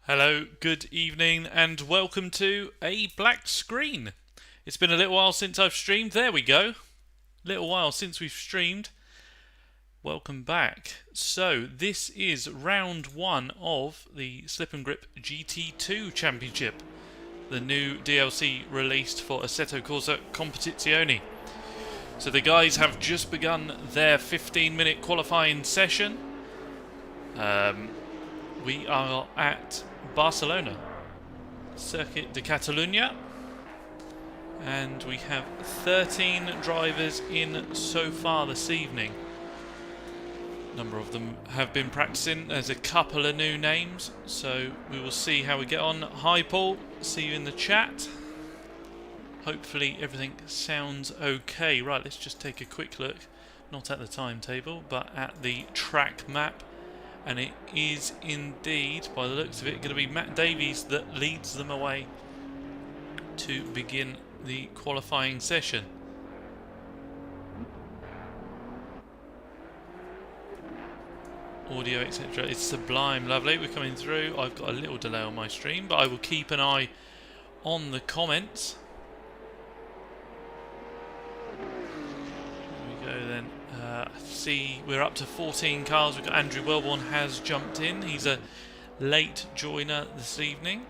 Hello, good evening, and welcome to a black screen. It's been a little while since I've streamed. There we go. Little while since we've streamed. Welcome back. So, this is round one of the Slip and Grip GT2 Championship, the new DLC released for Assetto Corsa Competizione. So, the guys have just begun their 15-minute qualifying session. We are at Barcelona, Circuit de Catalunya, and we have 13 drivers in so far this evening. A number of them have been practicing. There's a couple of new names, so we will see how we get on. Hi Paul, see you in the chat. Hopefully everything sounds okay. Right, let's just take a quick look, not at the timetable, but at the track map. And it is indeed, by the looks of it, going to be Matt Davies that leads them away to begin the qualifying session. Audio, etc. It's sublime, lovely. We're coming through. I've got a little delay on my stream, but I will keep an eye on the comments. Here we go then. See, we're up to 14 cars. We've got Andrew Wellborn has jumped in. He's a late joiner this evening.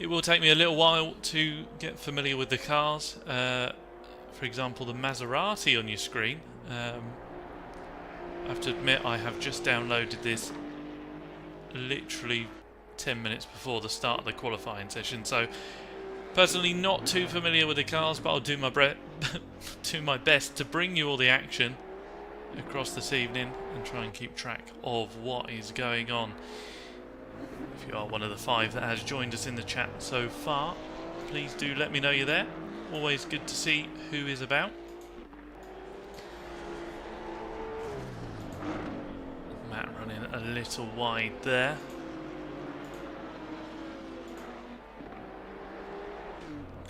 It will take me a little while to get familiar with the cars. For example, the Maserati on your screen. I have to admit, I have just downloaded this literally 10 minutes before the start of the qualifying session. So, personally, not too familiar with the cars, but I'll do my best to bring you all the action across this evening and try and keep track of what is going on. If you are one of the 5 that has joined us in the chat so far, please do let me know you're there. Always good to see who is about. Matt running a little wide there.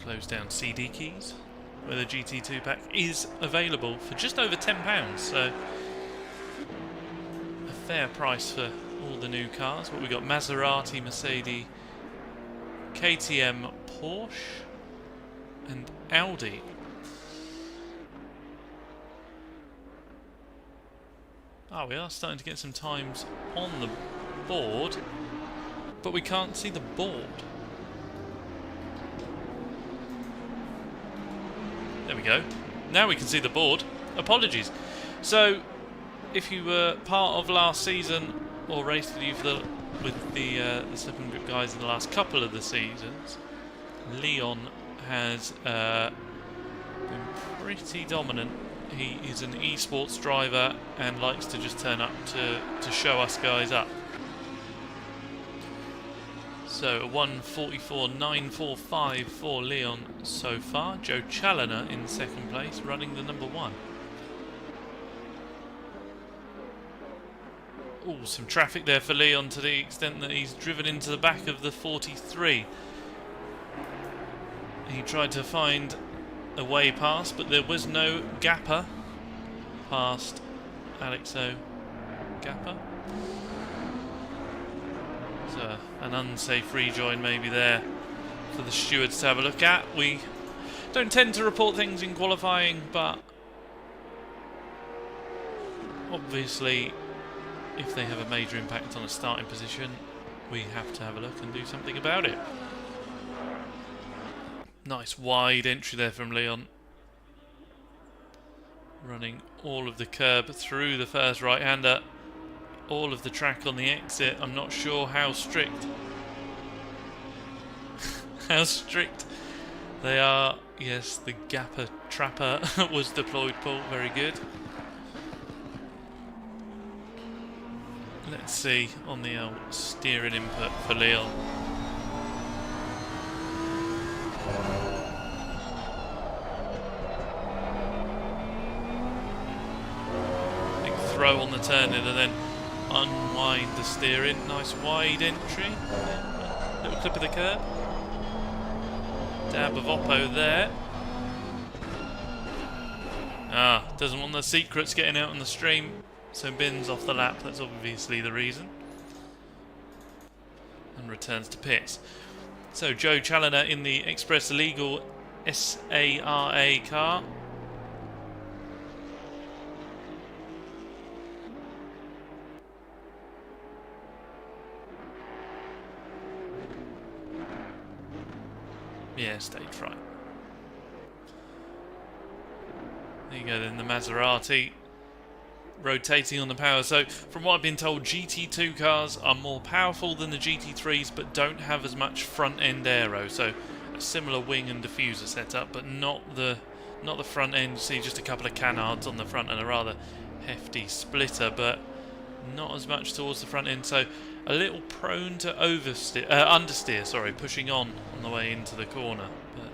Close down CD keys, where the GT2 pack is available for just over £10, so a fair price for all the new cars. What we got: Maserati, Mercedes, KTM, Porsche, and Audi. Oh, we are starting to get some times on the board, but we can't see the board. There we go. Now we can see the board. Apologies. So, if you were part of last season or raced with the Slip and Grip guys in the last couple of the seasons, Leon has been pretty dominant. He is an esports driver and likes to just turn up to show us guys up. So a 1:44.945 for Leon so far. Joe Challoner in second place, running the number 1. Oh, some traffic there for Leon to the extent that he's driven into the back of the 43. He tried to find a way past, but there was no gapper past Alexo Gapper. So an unsafe rejoin maybe there for the stewards to have a look at. We don't tend to report things in qualifying, but obviously if they have a major impact on a starting position, we have to have a look and do something about it. Nice wide entry there from Leon. Running all of the curb through the first right-hander. All of the track on the exit. I'm not sure how strict they are. Yes, the Gapper Trapper was deployed, Paul. Very good. Let's see on the steering input for Leon. Big throw on the turn in and then unwind the steering. Nice wide entry. Little clip of the curb. Dab of Oppo there. Doesn't want the secrets getting out on the stream, so bins off the lap. That's obviously the reason. and returns to pits. So Joe Challoner in the Express Legal SARA car. Yeah, stage fright. There you go then, the Maserati rotating on the power. So from what I've been told, GT2 cars are more powerful than the GT3s but don't have as much front end aero. So a similar wing and diffuser setup, but not the front end. You see just a couple of canards on the front and a rather hefty splitter, but not as much towards the front end. So a little prone to understeer, sorry, pushing on the way into the corner. But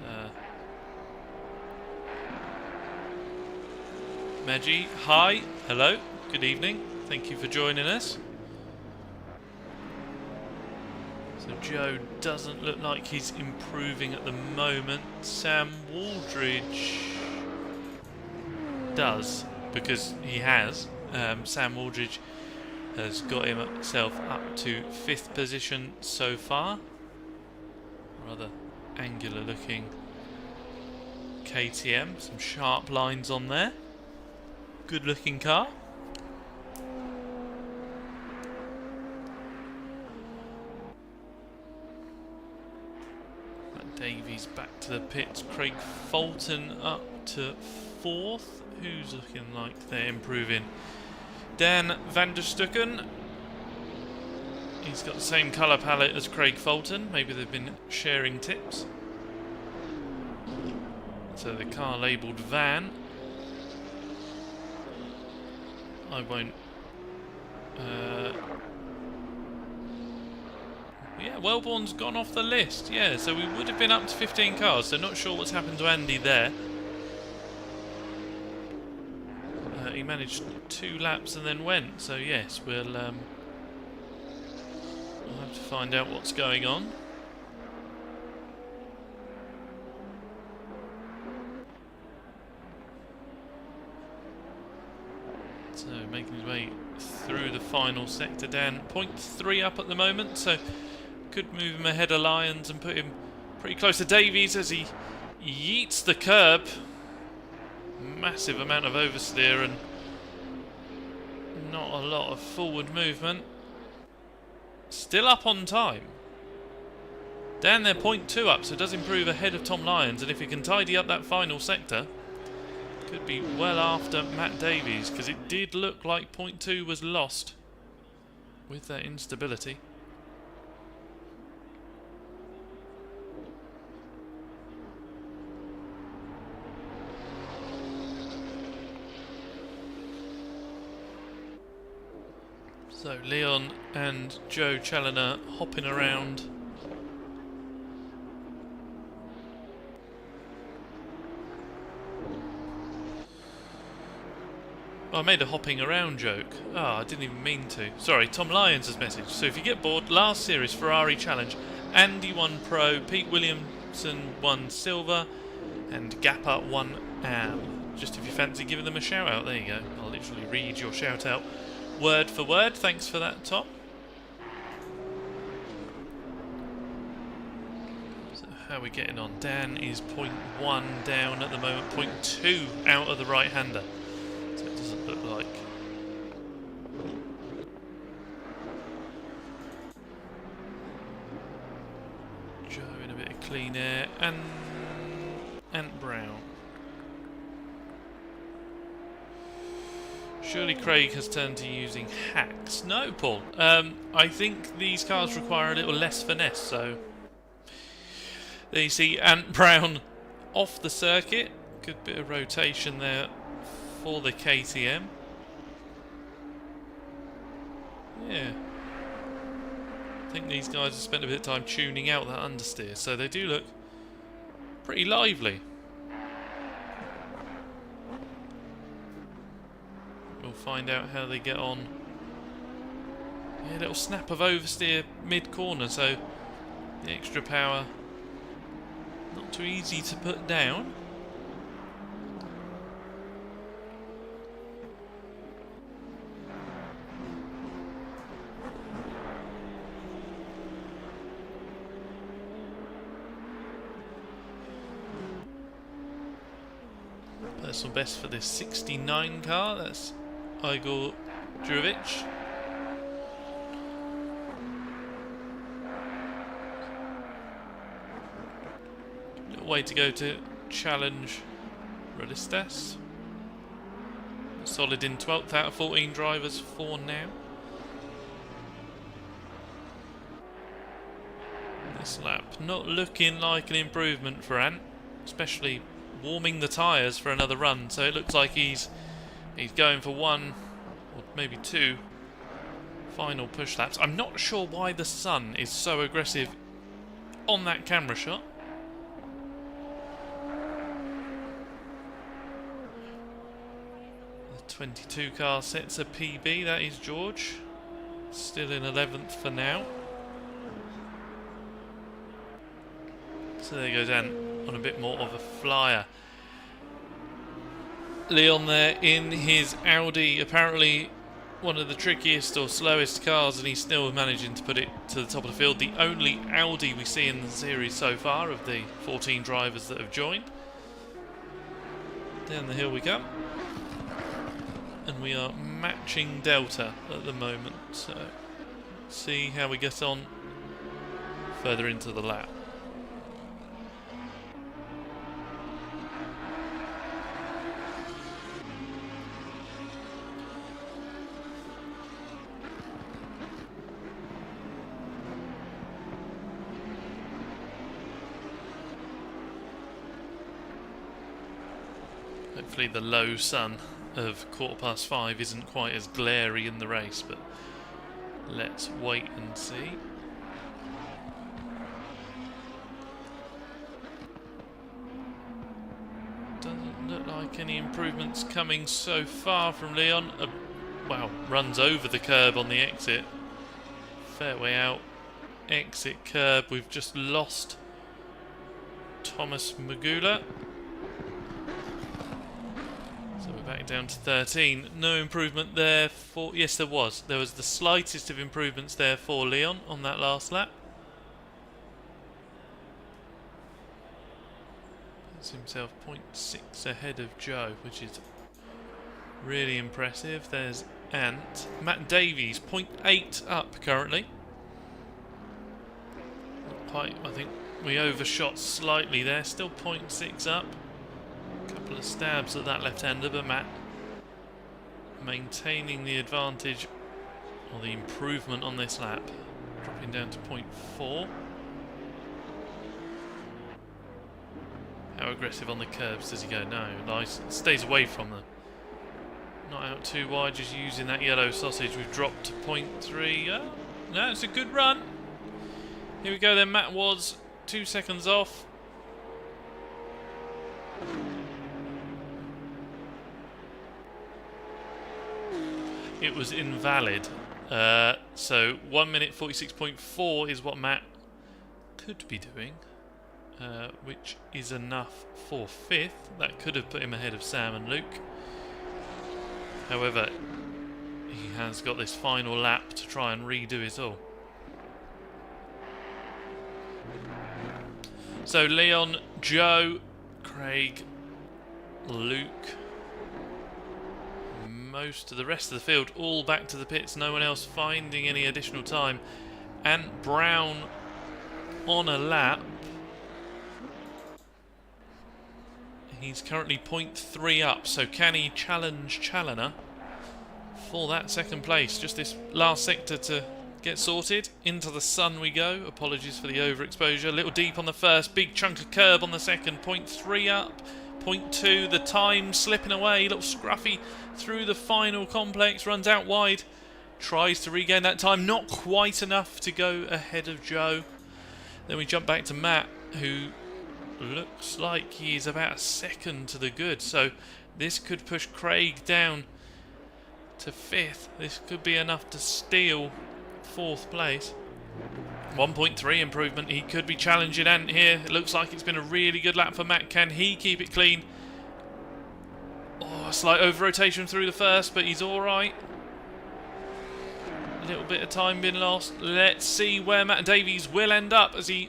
Maggie, hi, hello, good evening, thank you for joining us. So Joe doesn't look like he's improving at the moment. Sam Waldridge does, because he has. Sam Waldridge has got himself up to 5th position so far. Rather angular looking KTM, some sharp lines on there. Good looking car. Davies back to the pits. Craig Fulton up to 4th. Who's looking like they're improving? Dan van der Stukken. He's got the same colour palette as Craig Fulton. Maybe they've been sharing tips. So the car labelled van. I won't... yeah, Wellborn's gone off the list. Yeah, so we would have been up to 15 cars. So not sure what's happened to Andy there. He managed 2 laps and then went. So yes, we'll have to find out what's going on. So making his way through the final sector. Dan 0.3 up at the moment, so could move him ahead of Lyons and put him pretty close to Davies as he yeets the curb. Massive amount of oversteer and not a lot of forward movement. Still up on time. Dan there 0.2 up, so does improve ahead of Tom Lyons, and if he can tidy up that final sector, could be well after Matt Davies, because it did look like 0.2 was lost with that instability. So Leon and Joe Challoner hopping around. Oh, I made a hopping around joke. I didn't even mean to. Sorry, Tom Lyons' message. So if you get bored, last series Ferrari Challenge, Andy won Pro, Pete Williamson won Silver, and Gappa won Am. Just if you fancy giving them a shout out, there you go. I'll literally read your shout out word for word. Thanks for that, Tom. So how are we getting on? Dan is 0.1 down at the moment, 0.2 out of the right-hander. So it doesn't look like. Joe in a bit of clean air, and Brown. Surely Craig has turned to using hacks. No, Paul. I think these cars require a little less finesse, so... There you see Ant Brown off the circuit. Good bit of rotation there for the KTM. Yeah. I think these guys have spent a bit of time tuning out that understeer, so they do look pretty lively. We'll find out how they get on. Yeah, a little snap of oversteer mid-corner, so the extra power not too easy to put down. Personal best for this 69 car. That's Igor Jurovic. Little way to go to challenge Rodistas. Solid in 12th out of 14 drivers for now. This lap not looking like an improvement for Ant, especially warming the tyres for another run. So it looks like he's going for one or maybe two final push laps. I'm not sure why the sun is so aggressive on that camera shot. The 22 car sets a PB. That is George, still in 11th for now. So there goes Ant on a bit more of a flyer. Leon there in his Audi, apparently one of the trickiest or slowest cars, and he's still managing to put it to the top of the field. The only Audi we see in the series so far of the 14 drivers that have joined. Down the hill we come. And we are matching Delta at the moment, so see how we get on further into the lap. Hopefully the low sun of 5:15 isn't quite as glary in the race, but let's wait and see. Doesn't look like any improvements coming so far from Leon. Wow, runs over the curb on the exit. Fair way out. Exit curb. We've just lost Thomas Magula. So we're back down to 13. No improvement there for... Yes, there was. There was the slightest of improvements there for Leon on that last lap. Puts himself 0.6 ahead of Joe, which is really impressive. There's Ant. Matt Davies, 0.8 up currently. Quite, I think we overshot slightly there. Still 0.6 up. Couple of stabs at that left-hander, but Matt maintaining the advantage or the improvement on this lap, dropping down to 0.4. How aggressive on the curbs does he go? No, nice. Stays away from them. Not out too wide, just using that yellow sausage. We've dropped to 0.3. Oh, no, it's a good run. Here we go then. Matt was 2 seconds off. It was invalid. So 1 minute 46.4 is what Matt could be doing, which is enough for 5th. That could have put him ahead of Sam and Luke. However, he has got this final lap to try and redo it all. So Leon, Joe, Craig, Luke, most of the rest of the field all back to the pits, no one else finding any additional time. And Brown on a lap. He's currently 0.3 up, so can he challenge Challoner for that second place? Just this last sector to get sorted. Into the sun we go. Apologies for the overexposure. A little deep on the first, big chunk of curb on the second. 0.3 up, 0.2. The time slipping away. Little scruffy through the final complex. Runs out wide. Tries to regain that time. Not quite enough to go ahead of Joe. Then we jump back to Matt, who looks like he's about a second to the good. So this could push Craig down to 5th. This could be enough to steal 4th place. 1.3 improvement. He could be challenging Ant here. It looks like it's been a really good lap for Matt. Can he keep it clean? Oh, a slight over-rotation through the first, but he's alright. A little bit of time being lost. Let's see where Matt Davies will end up as he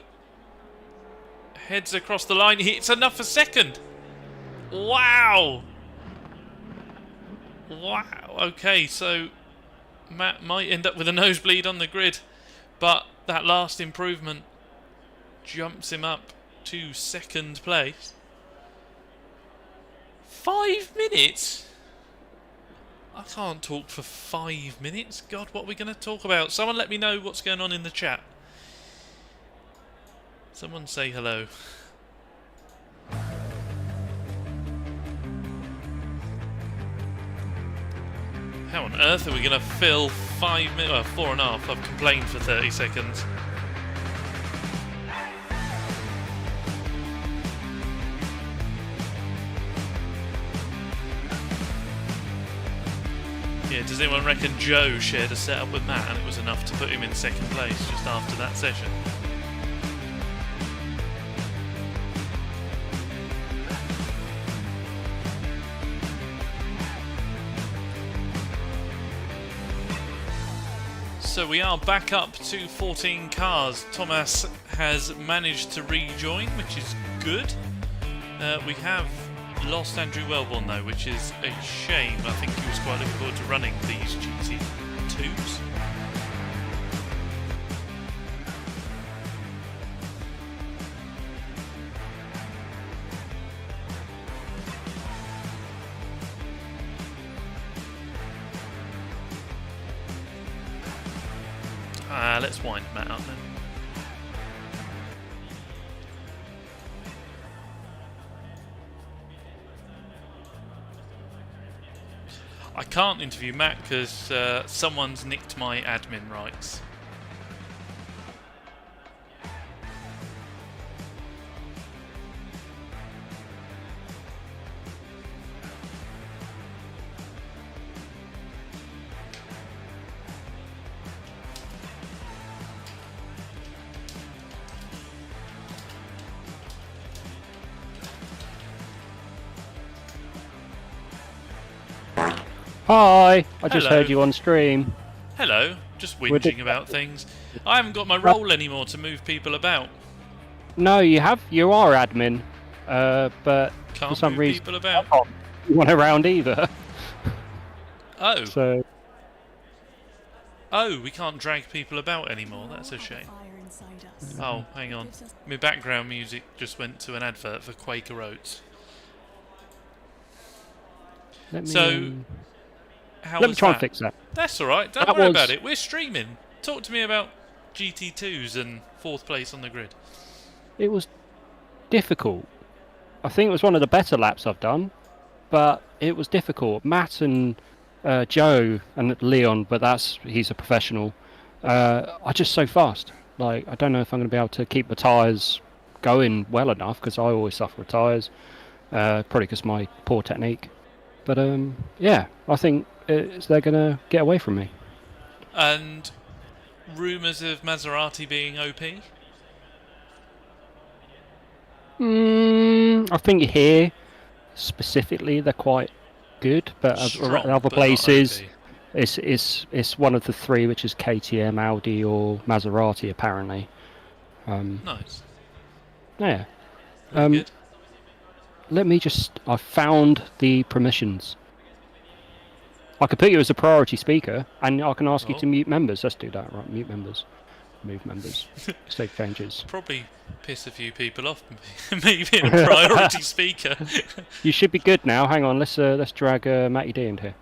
heads across the line. It's enough for second. Wow! Wow. Okay, so Matt might end up with a nosebleed on the grid, but that last improvement jumps him up to second place. 5 minutes? I can't talk for 5 minutes. God, what are we going to talk about? Someone let me know what's going on in the chat. Someone say hello. How on earth are we going to fill 5 minutes? Well, 4.5. I've complained for 30 seconds. Yeah, does anyone reckon Joe shared a setup with Matt and it was enough to put him in second place just after that session? So we are back up to 14 cars. Thomas has managed to rejoin, which is good. We have lost Andrew Wellborn though, which is a shame. I think he was quite looking forward to running these GT2s. Let's wind Matt up then. I can't interview Matt because someone's nicked my admin rights. Hi, I just Hello. heard you on stream. Hello, just whinging about things. I haven't got my role anymore to move people about. No, you are admin, but Can't for some move reason people about. I can't do one around either. Oh. So Oh, we can't drag people about anymore. That's a shame. Oh, hang on. My background music just went to an advert for Quaker Oats. let me, So, how let me was try that? and fix that. That's alright, don't That worry was- about it. We're streaming. Talk to me about GT2s and 4th place on the grid. It was difficult. I think it was one of the better laps I've done, but it was difficult. Matt and Joe and Leon, but he's a professional, are just so fast. Like, I don't know if I'm going to be able to keep the tyres going well enough because I always suffer with tyres, probably because my poor technique. But yeah, I think they're going to get away from me. And rumours of Maserati being OP? I think here specifically they're quite good, but Strong, other but not places OP. it's one of the three, which is KTM, Audi, or Maserati apparently. Nice. Yeah. Very good. I found the permissions. I could put you as a priority speaker, and I can ask you to mute members. Let's do that, right? Mute members, move members, save changes. Probably piss a few people off, me being a priority speaker. You should be good now. Hang on, let's drag Matty D in here.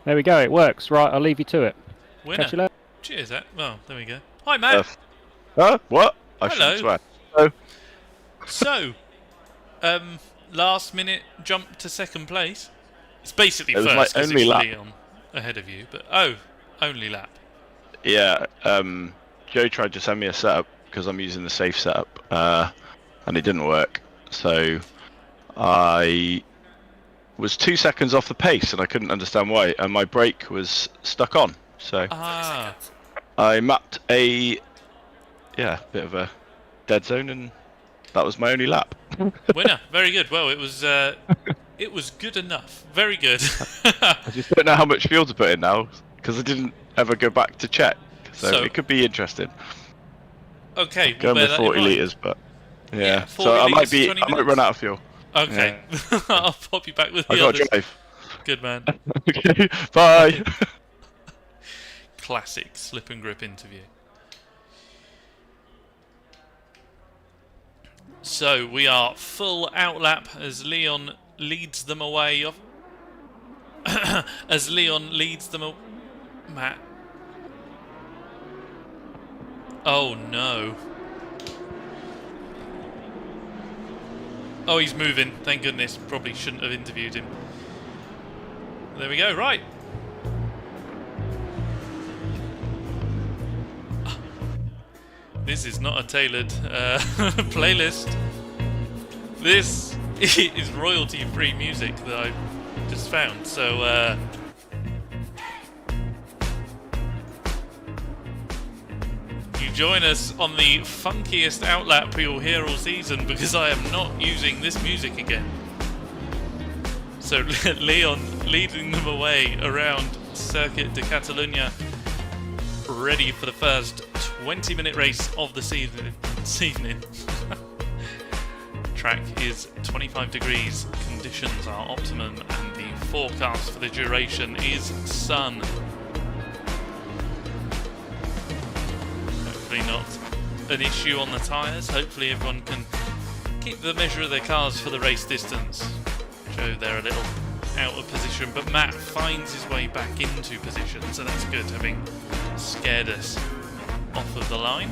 There we go. It works. Right, I'll leave you to it. Winner. Catch you later. Cheers, Ed. Well, there we go. Hi, Matt. What? I Hello. shouldn't swear. Hello. So, last minute jump to second place. It's basically It was first my because only it's lap. Leon ahead of you, but only lap. Yeah, Joe tried to send me a setup because I'm using the safe setup, and it didn't work. So I was 2 seconds off the pace, and I couldn't understand why. And my brake was stuck on. So I mapped a bit of a dead zone, and that was my only lap. Winner. Very good. Well, it was good enough. Very good. I just don't know how much fuel to put in now because I didn't ever go back to check. So it could be interesting. Okay, Going we'll with bear that in 40 mind. litres, but yeah. 40 So I litres, 20 might run minutes? out of fuel. Okay, Yeah. I'll pop you back with I the got others. to drive. Good man. Okay, bye. Classic slip and grip interview. So we are full outlap as Leon leads them away. As Leon leads them. Matt. Oh no. Oh, he's moving. Thank goodness. Probably shouldn't have interviewed him. There we go. Right. This is not a tailored playlist. This is royalty-free music that I just found. So, you join us on the funkiest outlap you'll hear all season because I am not using this music again. So, Leon leading them away around Circuit de Catalunya, ready for the first 20-minute race of the season. Track is 25 degrees, conditions are optimum, and the forecast for the duration is sun. Hopefully not an issue on the tyres. Hopefully everyone can keep the measure of their cars for the race distance. Joe there a little out of position, but Matt finds his way back into position, so that's good, having scared us off of the line.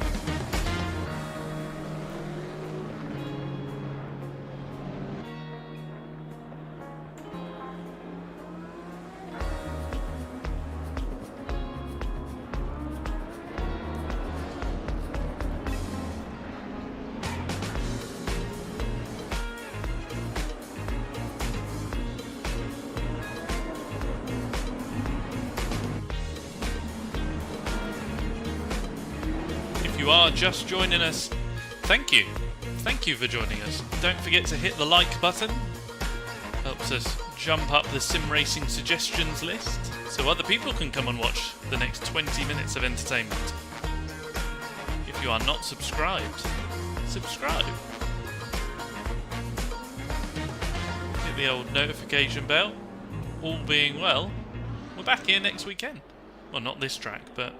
You are just joining us, thank you for joining us. Don't forget to hit the like button, helps us jump up the sim racing suggestions list so other people can come and watch the next 20 minutes of entertainment. If you are not subscribed, subscribe. Hit the old notification bell. All being well, we're back here next weekend. Well, not this track, but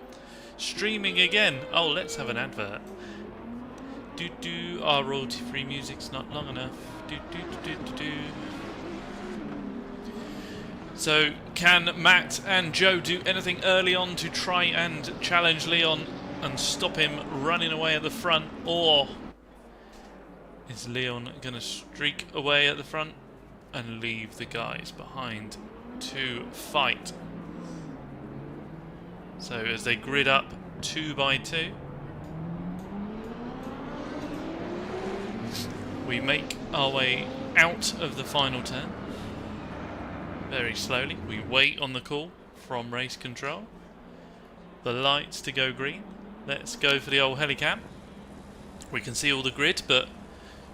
streaming again. Oh, let's have an advert. Our royalty-free music's not long enough. So, can Matt and Joe do anything early on to try and challenge Leon and stop him running away at the front, or is Leon going to streak away at the front and leave the guys behind to fight? So as they grid up 2 by 2, we make our way out of the final turn. Very slowly, we wait on the call from race control. The lights to go green. Let's go for the old helicam. We can see all the grid, but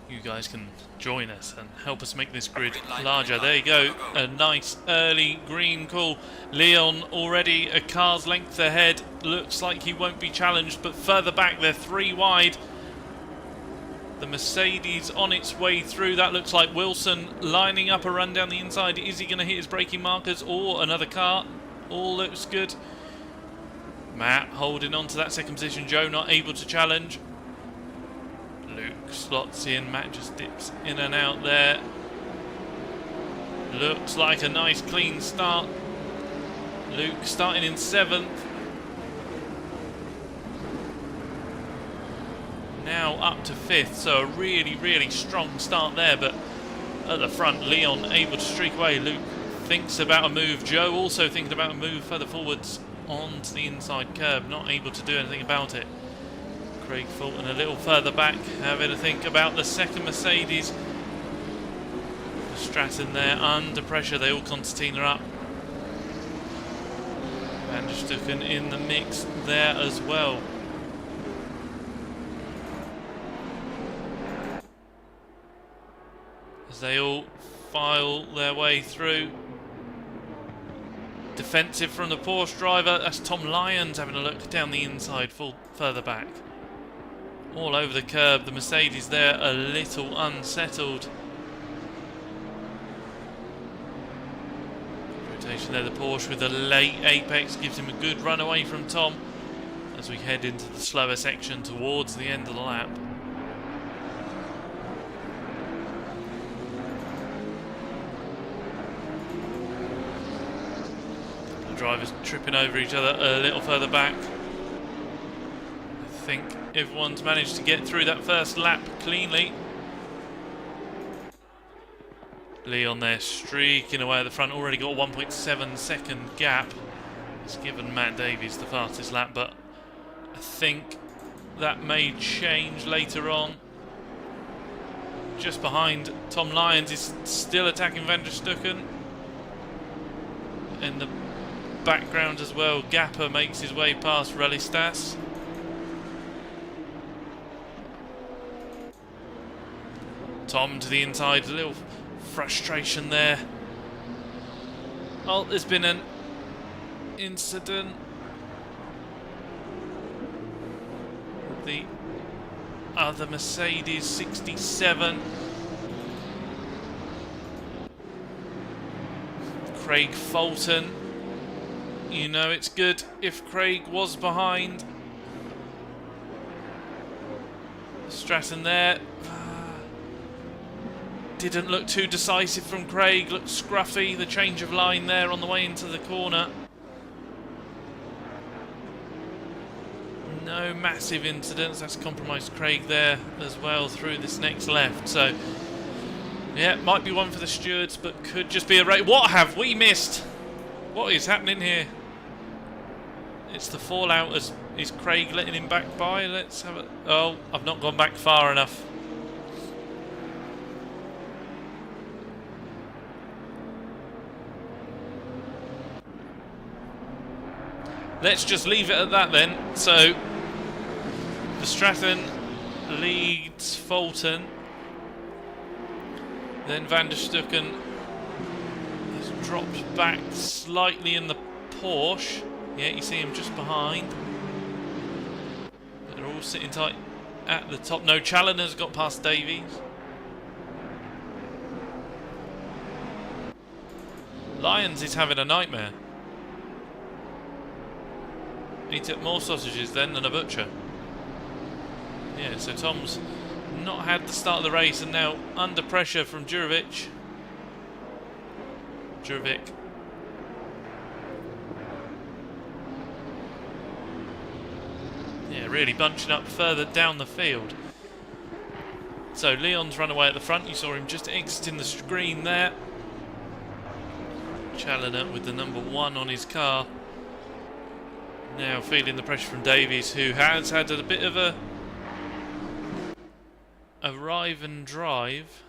you guys can join us and help us make this grid larger. There you go, a nice early green call. Leon already a car's length ahead. Looks like he won't be challenged, but further back they're 3 wide. The Mercedes on its way through. That looks like Wilson lining up a run down the inside. Is he going to hit his braking markers or another car? All looks good. Matt holding on to that second position. Joe not able to challenge. Luke slots in. Matt just dips in and out there. Looks like a nice clean start. Luke starting in 7th. Now up to 5th, so a really, really strong start there, but at the front, Leon able to streak away. Luke thinks about a move. Joe also thinking about a move further forwards onto the inside curb, not able to do anything about it. Craig Fulton a little further back, having to think about the second Mercedes. Stratton there under pressure, they all concertina up. Van der Stucken in the mix there as well. As they all file their way through. Defensive from the Porsche driver, that's Tom Lyons having a look down the inside, further back. All over the curb, the Mercedes there a little unsettled. situation there. The Porsche with a late apex gives him a good run away from Tom as we head into the slower section towards the end of the lap. The drivers tripping over each other a little further back. I think everyone's managed to get through that first lap cleanly. Leon there streaking away at the front, already got a 1.7 second gap. It's given Matt Davies the fastest lap, but I think that may change later on. Just behind Tom Lyons is still attacking Van der Stucken. In the background as well, Gapper makes his way past Relistas. Tom to the inside, a little frustration there. Oh, there's been an incident. The other Mercedes 67. Craig Fulton. You know it's good if Craig was behind. Stratton there. Didn't look too decisive from Craig, looked scruffy, the change of line there on the way into the corner. No massive incidents, that's compromised Craig there as well through this next left. So, yeah, might be one for the stewards, but could just be a race. What have we missed? What is happening here? It's the fallout. Is Craig letting him back by? Let's have a... Oh, I've not gone back far enough. Let's just leave it at that then. So, Verstappen leads Fulton. Then Van der Stucken has dropped back slightly in the Porsche. Yeah, you see him just behind. They're all sitting tight at the top. No, Challoner's got past Davies. Lyons is having a nightmare. He took more sausages then than a butcher. Yeah, so Tom's not had the start of the race and now under pressure from Djurovic. Yeah, really bunching up further down the field. So Leon's run away at the front. You saw him just exiting the screen there. Challoner with the number 1 on his car. Now feeling the pressure from Davies, who has had a bit of a arrive and drive.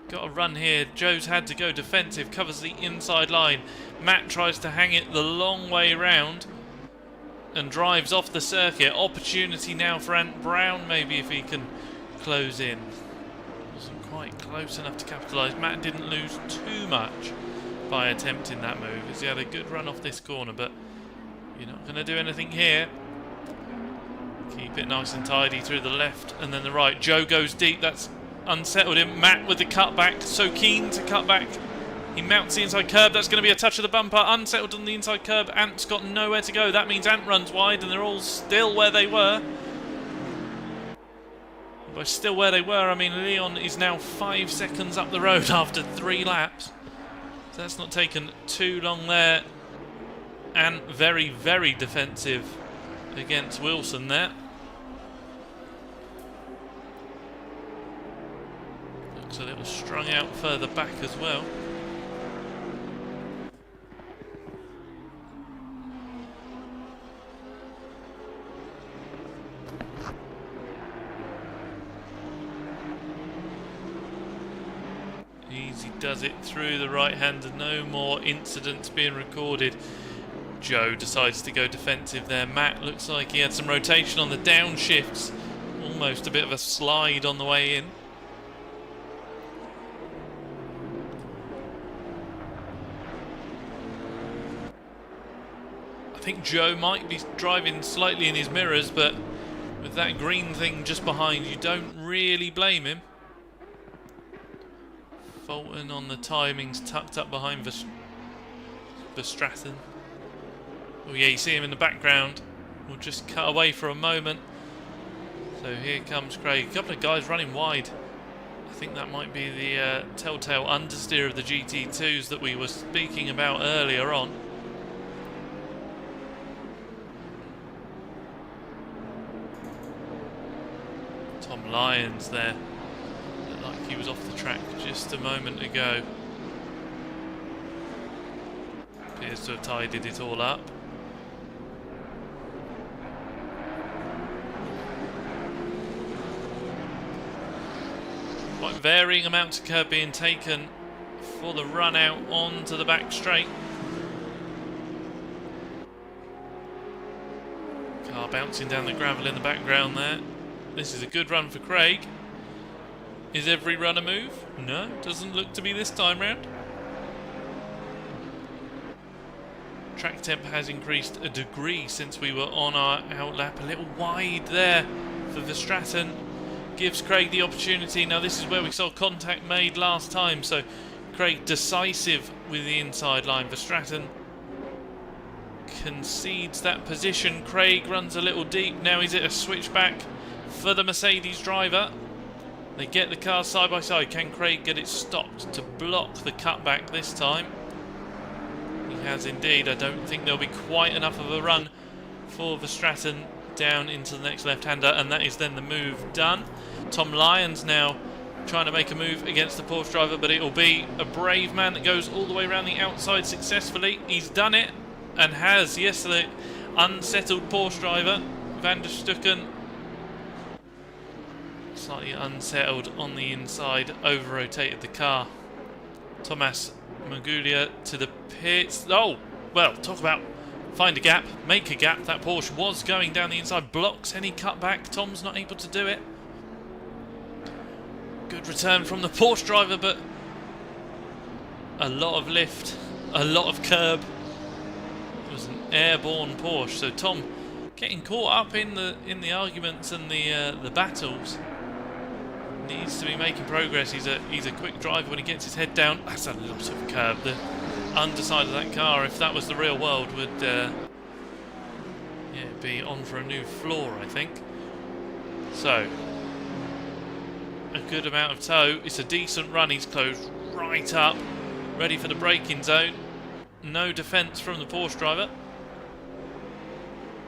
Got a run here. Joe's had to go defensive, covers the inside line. Matt tries to hang it the long way round and drives off the circuit. Opportunity now for Ant Brown, maybe if he can close in. Wasn't quite close enough to capitalise. Matt didn't lose too much by attempting that move, as he had a good run off this corner, but you're not going to do anything here. Keep it nice and tidy through the left and then the right. Joe goes deep, that's unsettled him. Matt with the cutback, so keen to cut back. He mounts the inside curb, that's going to be a touch of the bumper, unsettled on the inside curb. Ant's got nowhere to go, that means Ant runs wide and they're all still where they were. By still where they were, I mean Leon is now 5 seconds up the road after 3 laps. So that's not taken too long there. And very, very defensive against Wilson there. Looks a little strung out further back as well. Easy does it through the right hander, no more incidents being recorded. Joe decides to go defensive there. Matt looks like he had some rotation on the downshifts, almost a bit of a slide on the way in. I think Joe might be driving slightly in his mirrors, but with that green thing just behind, you don't really blame him. Fulton on the timings, tucked up behind Verstappen. Oh yeah, you see him in the background. We'll just cut away for a moment. So here comes Craig. A couple of guys running wide. I think that might be the telltale understeer of the GT2s that we were speaking about earlier on. Tom Lyons there. Looked like he was off the track just a moment ago. Appears to have tidied it all up. Quite varying amounts of curb being taken for the run out onto the back straight. Car bouncing down the gravel in the background there. This is a good run for Craig. Is every run a move? No, doesn't look to be this time round. Track temp has increased a degree since we were on our outlap. A little wide there for Verstappen. Gives Craig the opportunity. Now this is where we saw contact made last time, so Craig decisive with the inside line. Verstappen concedes that position. Craig runs a little deep. Now is it a switchback for the Mercedes driver? They get the cars side by side. Can Craig get it stopped to block the cutback this time? He has indeed. I don't think there'll be quite enough of a run for Verstappen down into the next left-hander, and that is then the move done. Tom Lyons now trying to make a move against the Porsche driver, but it will be a brave man that goes all the way around the outside successfully. He's done it, and has. Yes, the unsettled Porsche driver, Van der Stucken, slightly unsettled on the inside, over-rotated the car. Thomas Maguglia to the pits. Oh, well, talk about find a gap, make a gap. That Porsche was going down the inside, blocks any cutback. Tom's not able to do it. Good return from the Porsche driver, but a lot of lift, a lot of curb. It was an airborne Porsche, so Tom getting caught up in the arguments and the battles. Needs to be making progress. He's a quick driver when he gets his head down. That's a lot of curb. The underside of that car, if that was the real world, would be on for a new floor, I think. So a good amount of tow. It's a decent run. He's closed right up, ready for the braking zone. No defence from the Porsche driver.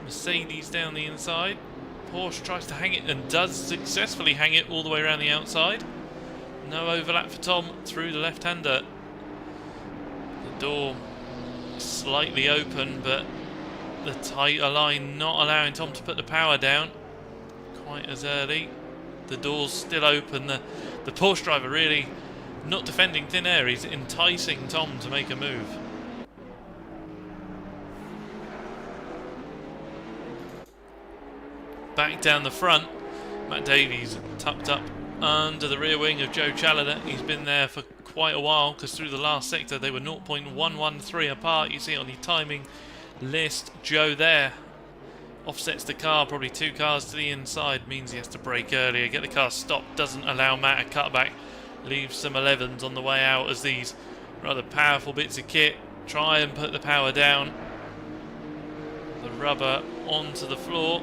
Mercedes down the inside. Porsche tries to hang it and does successfully hang it all the way around the outside. No overlap for Tom through the left-hander. The door slightly open, but the tighter line not allowing Tom to put the power down quite as early. The door's still open. The Porsche driver really not defending thin air. He's enticing Tom to make a move. Back down the front, Matt Davies tucked up under the rear wing of Joe Challoner. He's been there for quite a while, because through the last sector they were 0.113 apart. You see it on the timing list. Joe there offsets the car, probably 2 cars to the inside, means he has to brake earlier, get the car stopped, doesn't allow Matt a cutback, leaves some 11s on the way out as these rather powerful bits of kit try and put the power down. The rubber onto the floor.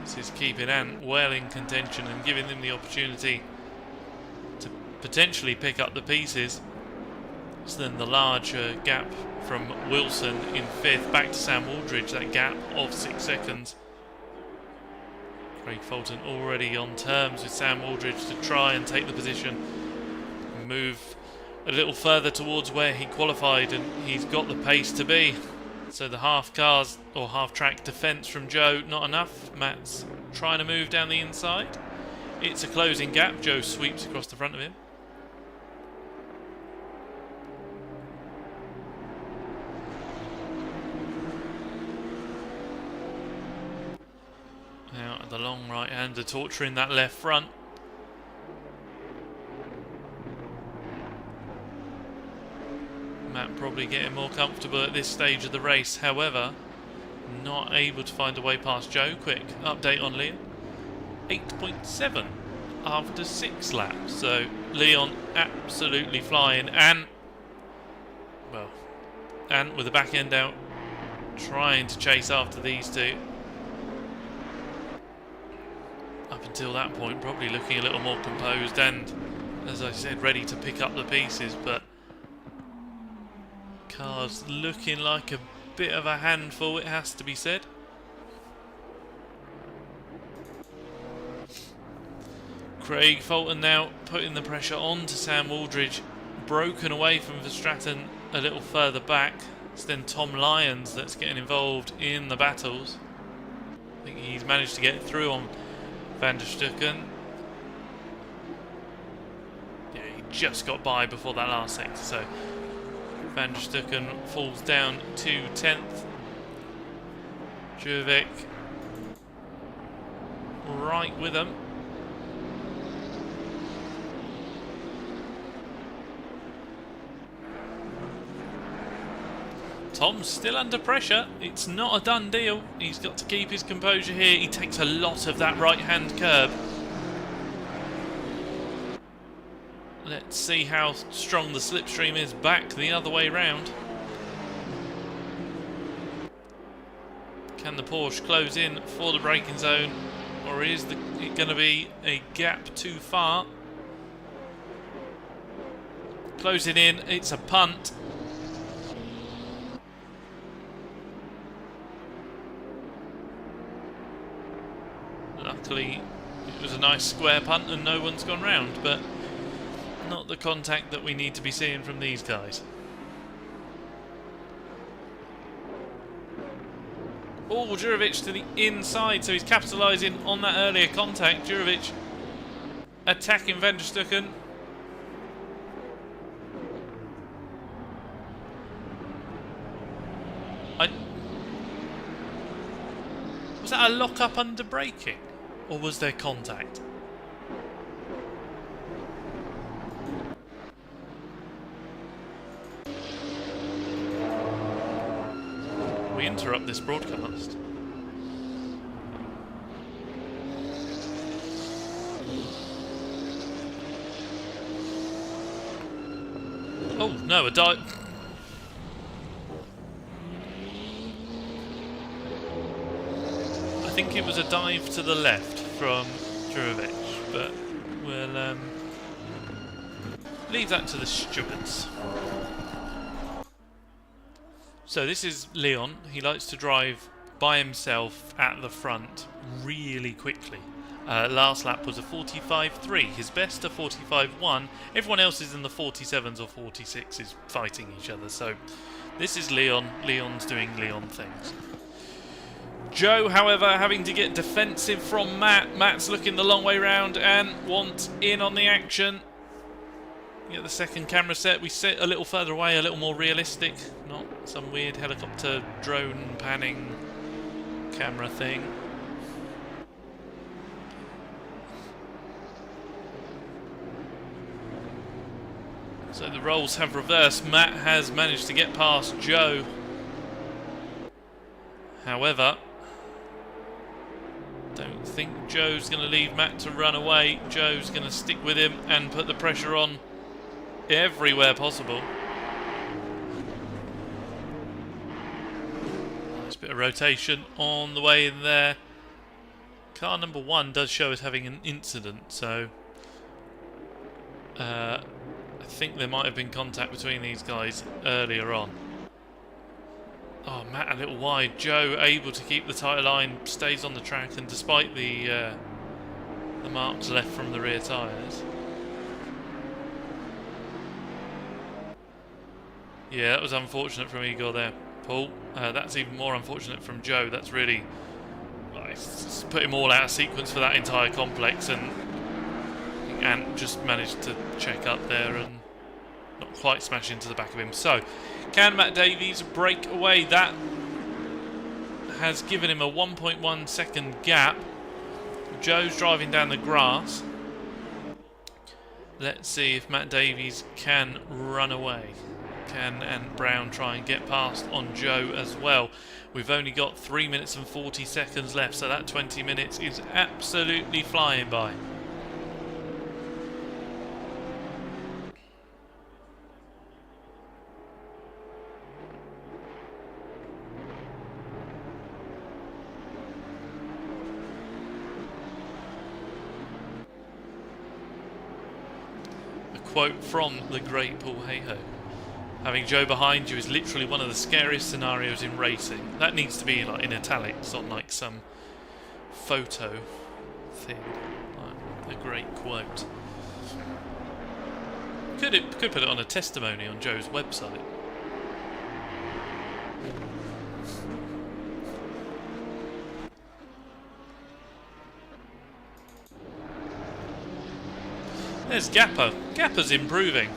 This is keeping Ant well in contention and giving them the opportunity to potentially pick up the pieces. So then the large gap from Wilson in 5th back to Sam Aldridge, that gap of 6 seconds. Craig Fulton already on terms with Sam Aldridge to try and take the position, move a little further towards where he qualified, and he's got the pace to be. So the half cars or half track defence from Joe, not enough. Matt's trying to move down the inside. It's a closing gap. Joe sweeps across the front of him. Now at the long right hander, torturing that left front. Matt probably getting more comfortable at this stage of the race, however, not able to find a way past Joe. Quick update on Liam. 8.7 after 6 laps. So Leon absolutely flying, and well, and with the back end out, trying to chase after these two. Up until that point, probably looking a little more composed and, as I said, ready to pick up the pieces, but cars looking like a bit of a handful, it has to be said. Craig Fulton now putting the pressure on to Sam Waldridge, broken away from Verstappen a little further back. It's then Tom Lyons that's getting involved in the battles. I think he's managed to get through on Van der Stucken. Yeah, he just got by before that last sector, so Van der Stucken falls down to 10th. Jurvik right with him. Tom's still under pressure. It's not a done deal. He's got to keep his composure here. He takes a lot of that right-hand curb. Let's see how strong the slipstream is back the other way round. Can the Porsche close in for the braking zone, or is it going to be a gap too far? Closing in, it's a punt. Luckily, it was a nice square punt and no one's gone round, but not the contact that we need to be seeing from these guys. Oh, Jurovic to the inside, so he's capitalising on that earlier contact. Jurovic attacking Van der Stucken. Was that a lock-up under braking? Or was there contact? We interrupt this broadcast. Oh no, a dive. I think it was a dive to the left from Jurovic, but we'll leave that to the stewards. So this is Leon. He likes to drive by himself at the front really quickly. Last lap was a 45.3, his best a 45.1. Everyone else is in the 47s or 46s fighting each other. So this is Leon. Leon's doing Leon things. Joe, however, having to get defensive from Matt. Matt's looking the long way round and wants in on the action. Get the second camera set. We sit a little further away, a little more realistic. Not some weird helicopter drone panning camera thing. So the roles have reversed. Matt has managed to get past Joe. However, don't think Joe's going to leave Matt to run away. Joe's going to stick with him and put the pressure on everywhere possible. Nice bit of rotation on the way in there. Car number 1 does show us having an incident, so I think there might have been contact between these guys earlier on. Oh, Matt a little wide. Joe able to keep the tight line, stays on the track, and despite the marks left from the rear tyres. Yeah, that was unfortunate from Igor there, Paul. That's even more unfortunate from Joe. That's really it's put him all out of sequence for that entire complex, and Ant just managed to check up there and not quite smash into the back of him. So, can Matt Davies break away? That has given him a 1.1 second gap. Joe's driving down the grass. Let's see if Matt Davies can run away. Can Ant Brown try and get past on Joe as well? We've only got 3 minutes and 40 seconds left, so that 20 minutes is absolutely flying by. quote from the great Paul Hayhoe. Having Joe behind you is literally one of the scariest scenarios in racing. That needs to be like in italics on like some photo thing. Like a great quote. Could put it on a testimony on Joe's website. There's Gapper. Gapper's improving.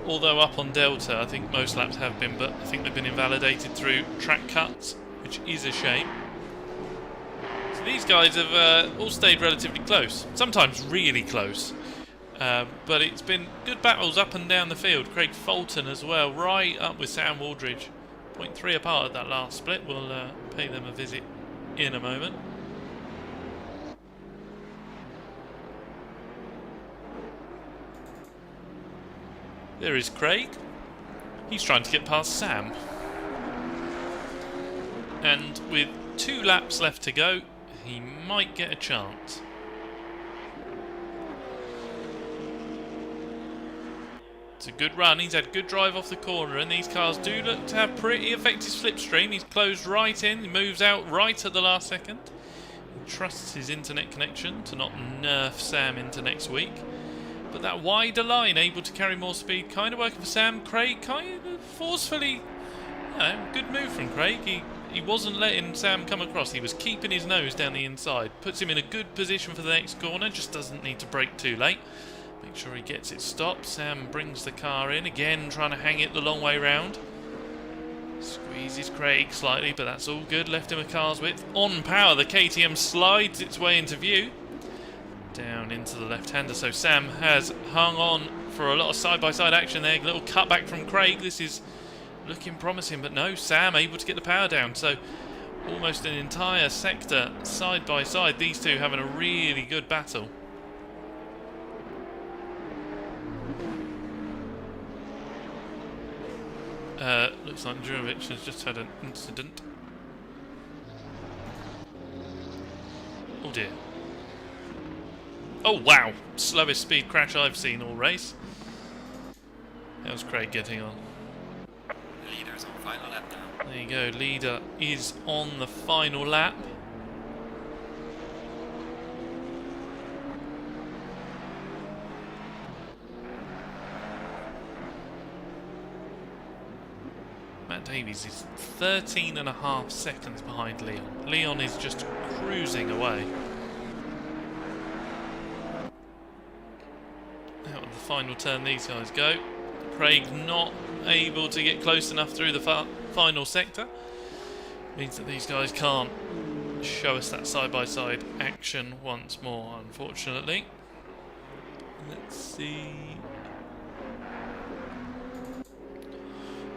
Although up on Delta, I think most laps have been, but I think they've been invalidated through track cuts, which is a shame. So these guys have all stayed relatively close, sometimes really close. But it's been good battles up and down the field. Craig Fulton as well, right up with Sam Waldridge. 0.3 apart at that last split. We'll pay them a visit in a moment. There is Craig. He's trying to get past Sam. And with 2 laps left to go, he might get a chance. It's a good run. He's had good drive off the corner, and these cars do look to have pretty effective slipstream. He's closed right in. He moves out right at the last second. He trusts his internet connection to not nerf Sam into next week. But that wider line, able to carry more speed, kind of working for Sam. Craig kind of forcefully, good move from Craig. He wasn't letting Sam come across. He was keeping his nose down the inside. Puts him in a good position for the next corner. Just doesn't need to brake too late. Make sure he gets it stopped. Sam brings the car in. Again, trying to hang it the long way round. Squeezes Craig slightly, but that's all good. Left him a car's width. On power, the KTM slides its way into view. Down into the left-hander, so Sam has hung on for a lot of side-by-side action there. A little cutback from Craig. This is looking promising, but no, Sam able to get the power down. So almost an entire sector side-by-side. These two having a really good battle. Looks like Jurovic has just had an incident. Oh dear. Oh wow, slowest speed crash I've seen all race. How's Craig getting on? Leader's on final lap now. There you go, leader is on the final lap. Matt Davies is 13.5 seconds behind Leon. Leon is just cruising away. Out of the final turn these guys go. Craig not able to get close enough through the final sector. Means that these guys can't show us that side-by-side action once more, unfortunately. Let's see.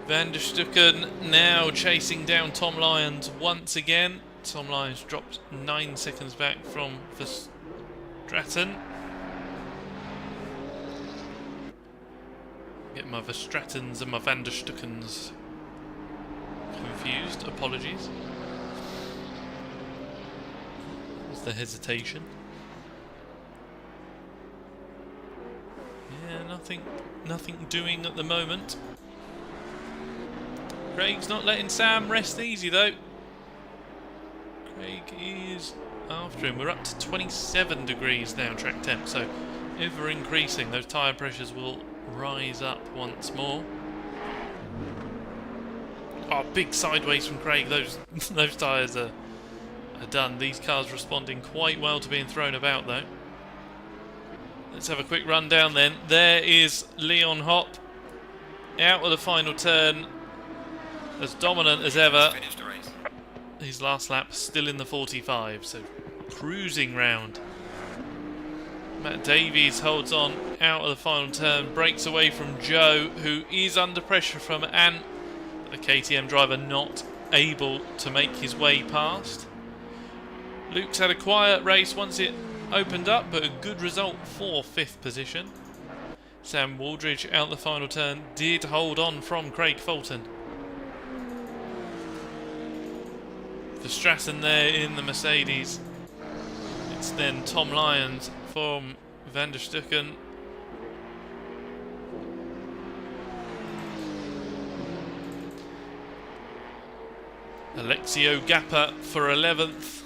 Van der Stucken now chasing down Tom Lyons once again. Tom Lyons dropped 9 seconds back from Verstappen. Get my Verstappens and my Van der Stuckens confused. Apologies. There's the hesitation. Yeah, nothing doing at the moment. Craig's not letting Sam rest easy though. Craig is after him. We're up to 27 degrees now, track temp, so ever increasing. Those tyre pressures will rise up once more. Oh, big sideways from Craig. Those tyres are done. These cars responding quite well to being thrown about though. Let's have a quick run down then. There is Leon Hopp out of the final turn. As dominant as ever. His last lap still in the 45, so cruising round. Matt Davies holds on out of the final turn, breaks away from Joe, who is under pressure from Ant. The KTM driver not able to make his way past. Luke's had a quiet race once it opened up, but a good result for 5th position. Sam Waldridge out the final turn did hold on from Craig Fulton. Verstappen there in the Mercedes. It's then Tom Lyons from Van der Stucken. Alexio Gappa for 11th.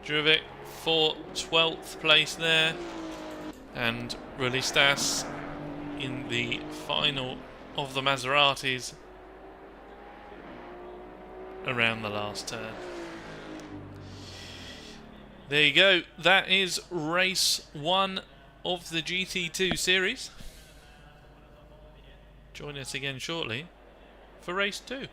Druvic for 12th place there. And Rulistas in the final of the Maseratis around the last turn. There you go. That is race 1 of the GT2 series. Join us again shortly for race 2.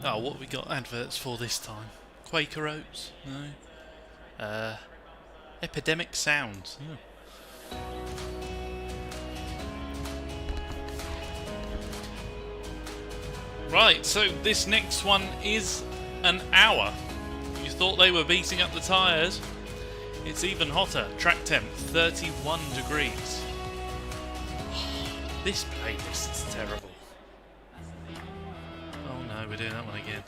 Oh, what have we got adverts for this time? Quaker Oats? No. Epidemic Sounds. Right, so this next one is an hour. You thought they were beating up the tyres. It's even hotter. Track temp, 31 degrees. This playlist is terrible. Oh no, we're doing that one again.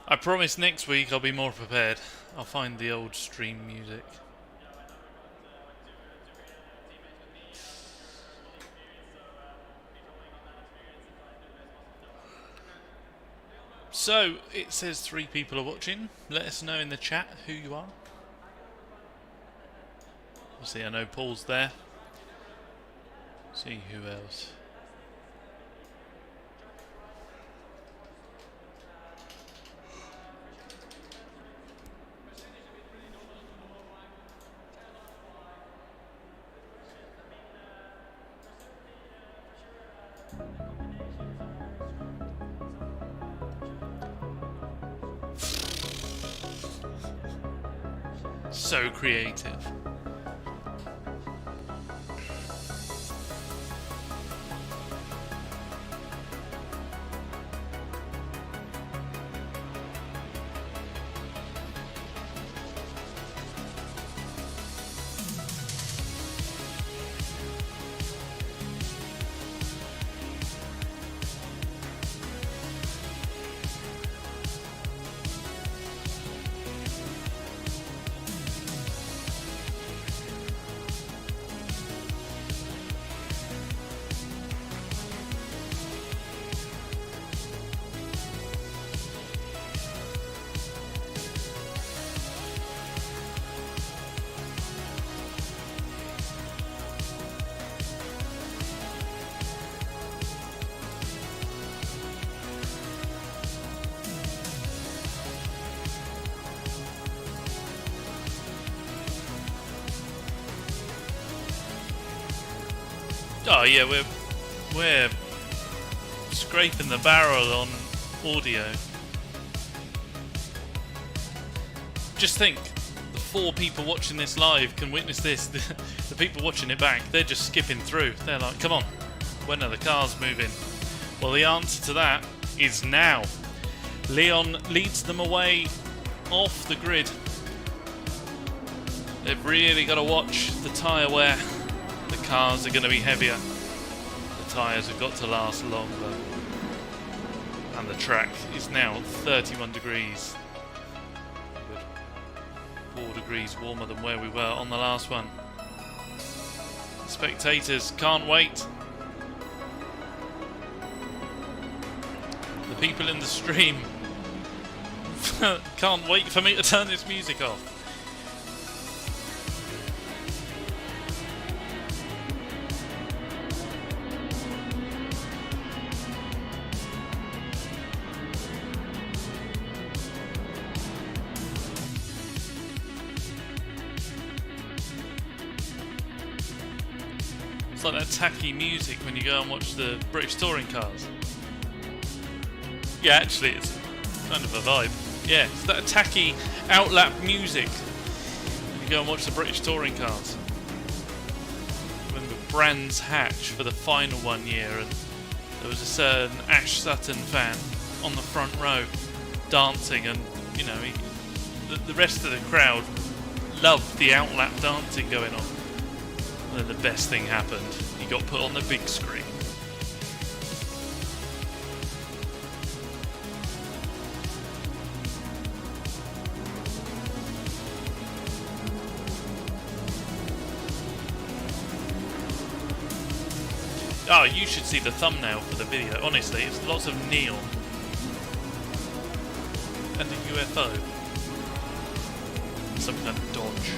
I promise next week I'll be more prepared. I'll find the old stream music. So, it says 3 people are watching. Let us know in the chat who you are. Obviously I know Paul's there. See who else. So creative. Oh yeah, we're scraping the barrel on audio. Just think, the 4 people watching this live can witness this. The people watching it back, they're just skipping through. They're like, come on, when are the cars moving? Well, the answer to that is now. Leon leads them away off the grid. They've really got to watch the tyre wear. The cars are going to be heavier. The tyres have got to last longer. And the track is now 31 degrees. 4 degrees warmer than where we were on the last one. The spectators can't wait. The people in the stream can't wait for me to turn this music off. It's like that tacky music when you go and watch the British touring cars. Yeah, actually, it's kind of a vibe. Yeah, it's that tacky outlap music when you go and watch the British touring cars. When the Brands Hatch for the final one year, and there was a certain Ash Sutton fan on the front row dancing, and you know, the rest of the crowd loved the outlap dancing going on. And then the best thing happened. He got put on the big screen. Oh, you should see the thumbnail for the video. Honestly, it's lots of neon. And a UFO. Some kind of dodge.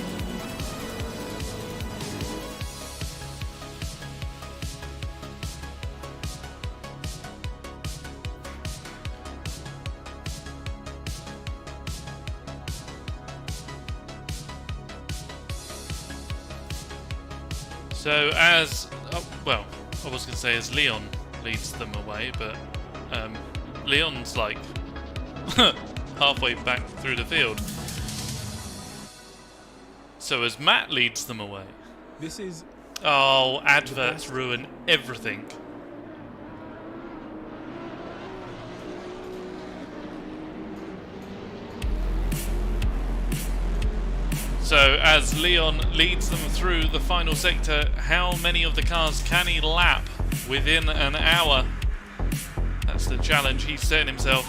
So as, well, I was going to say as Leon leads them away, but Leon's like halfway back through the field. So as Matt leads them away. This is... Oh, adverts ruin everything. So as Leon leads them through the final sector, how many of the cars can he lap within an hour? That's the challenge he's setting himself.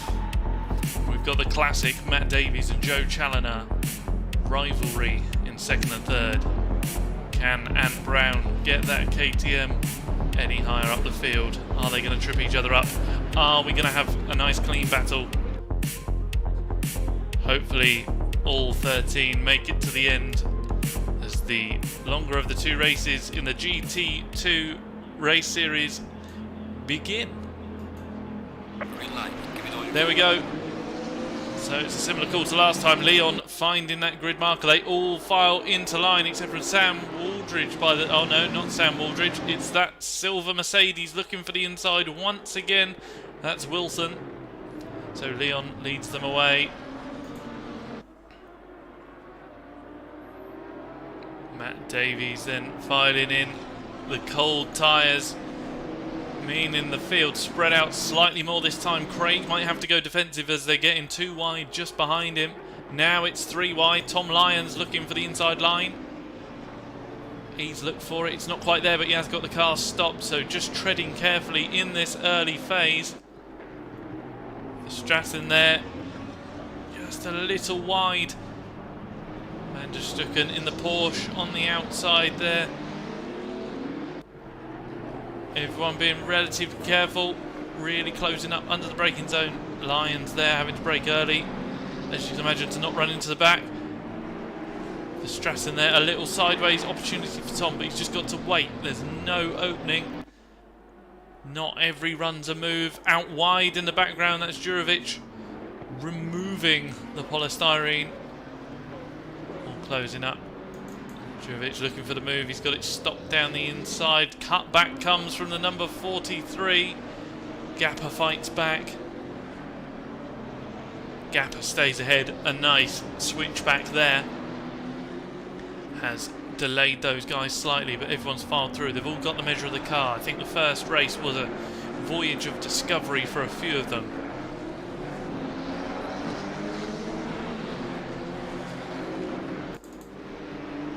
We've got the classic Matt Davies and Joe Challoner rivalry in second and third. Can Ant Brown get that KTM any higher up the field? Are they going to trip each other up? Are we going to have a nice clean battle? Hopefully all 13 make it to the end as the longer of the 2 races in the GT2 race series begin. Green light. Give it all you There we go. So it's a similar call to last time. Leon finding that grid marker. They all file into line except for Sam Waldridge by the... Oh no, not Sam Waldridge. It's that silver Mercedes looking for the inside once again. That's Wilson. So Leon leads them away. Matt Davies then filing in. The cold tyres meaning the field spread out slightly more this time. Craig might have to go defensive as they're getting 2 wide just behind him. Now it's 3 wide. Tom Lyons looking for the inside line. He's looked for it. It's not quite there, but he has got the car stopped. So just treading carefully in this early phase. Stratton there. Just a little wide. Van der Stucken in the Porsche on the outside there. Everyone being relatively careful, really closing up under the braking zone. Lyons there having to brake early, as you can imagine, to not run into the back. The Stratton there, a little sideways opportunity for Tom, but he's just got to wait. There's no opening. Not every run's a move. Out wide in the background, that's Jurovic removing the polystyrene. All closing up. Jurovic looking for the move. He's got it stopped down the inside. Cut back comes from the number 43. Gapper fights back. Gapper stays ahead. A nice switch back there. Has delayed those guys slightly, but everyone's filed through. They've all got the measure of the car. I think the first race was a voyage of discovery for a few of them.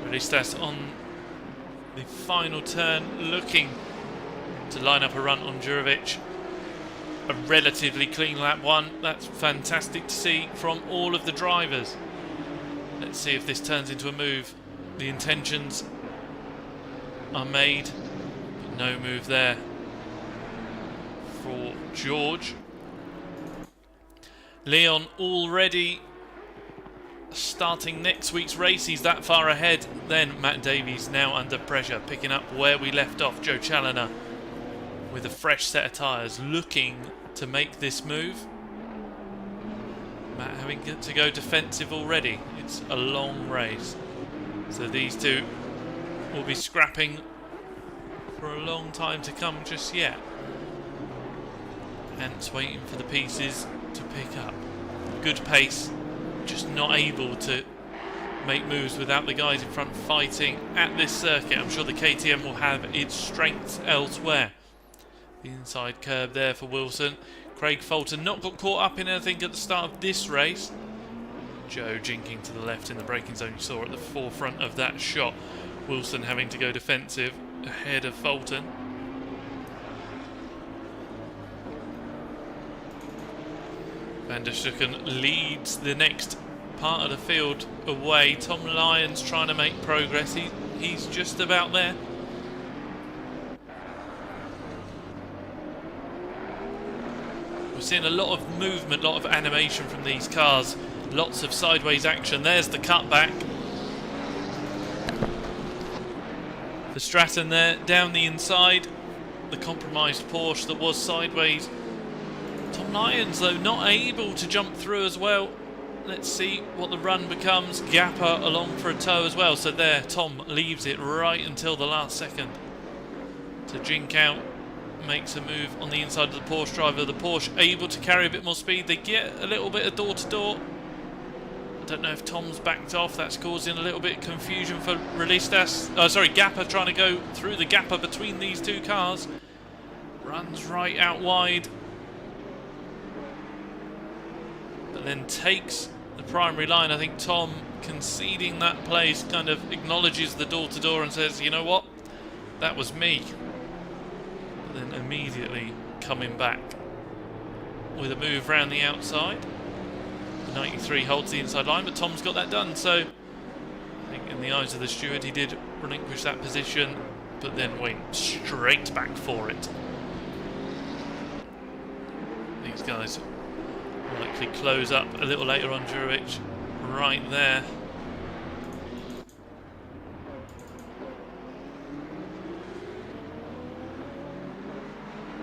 Relistas on the final turn, looking to line up a run on Jurovic. A relatively clean lap one. That's fantastic to see from all of the drivers. Let's see if this turns into a move. The intentions are made, but no move there for George. Leon already starting next week's race. He's that far ahead. Then Matt Davies now under pressure, picking up where we left off. Joe Challoner with a fresh set of tyres, looking to make this move. Matt having to go defensive already. It's a long race. So these two will be scrapping for a long time to come just yet. Hence waiting for the pieces to pick up. Good pace, just not able to make moves without the guys in front fighting at this circuit. I'm sure the KTM will have its strengths elsewhere. The inside curb there for Wilson. Craig Fulton not got caught up in anything at the start of this race. Joe jinking to the left in the braking zone. You saw at the forefront of that shot. Wilson having to go defensive ahead of Fulton. Van der Stucken leads the next part of the field away. Tom Lyons trying to make progress. He's just about there. We're seeing a lot of movement, a lot of animation from these cars. Lots of sideways action. There's the cutback. The Stratton there, down the inside. The compromised Porsche that was sideways. Tom Lyons, though, not able to jump through as well. Let's see what the run becomes. Gapper along for a tow as well. So there, Tom leaves it right until the last second to jink out. Makes a move on the inside of the Porsche driver. The Porsche able to carry a bit more speed. They get a little bit of door-to-door. I don't know if Tom's backed off. That's causing a little bit of confusion for Relistas. Gapper trying to go through the gapper between these two cars. Runs right out wide. But then takes the primary line. I think Tom, conceding that place, kind of acknowledges the door-to-door and says, you know what? That was me. But then immediately coming back with a move round the outside. 93 holds the inside line, but Tom's got that done, so I think in the eyes of the steward he did relinquish that position, but then went straight back for it. These guys will likely close up a little later on. Jurovic right there.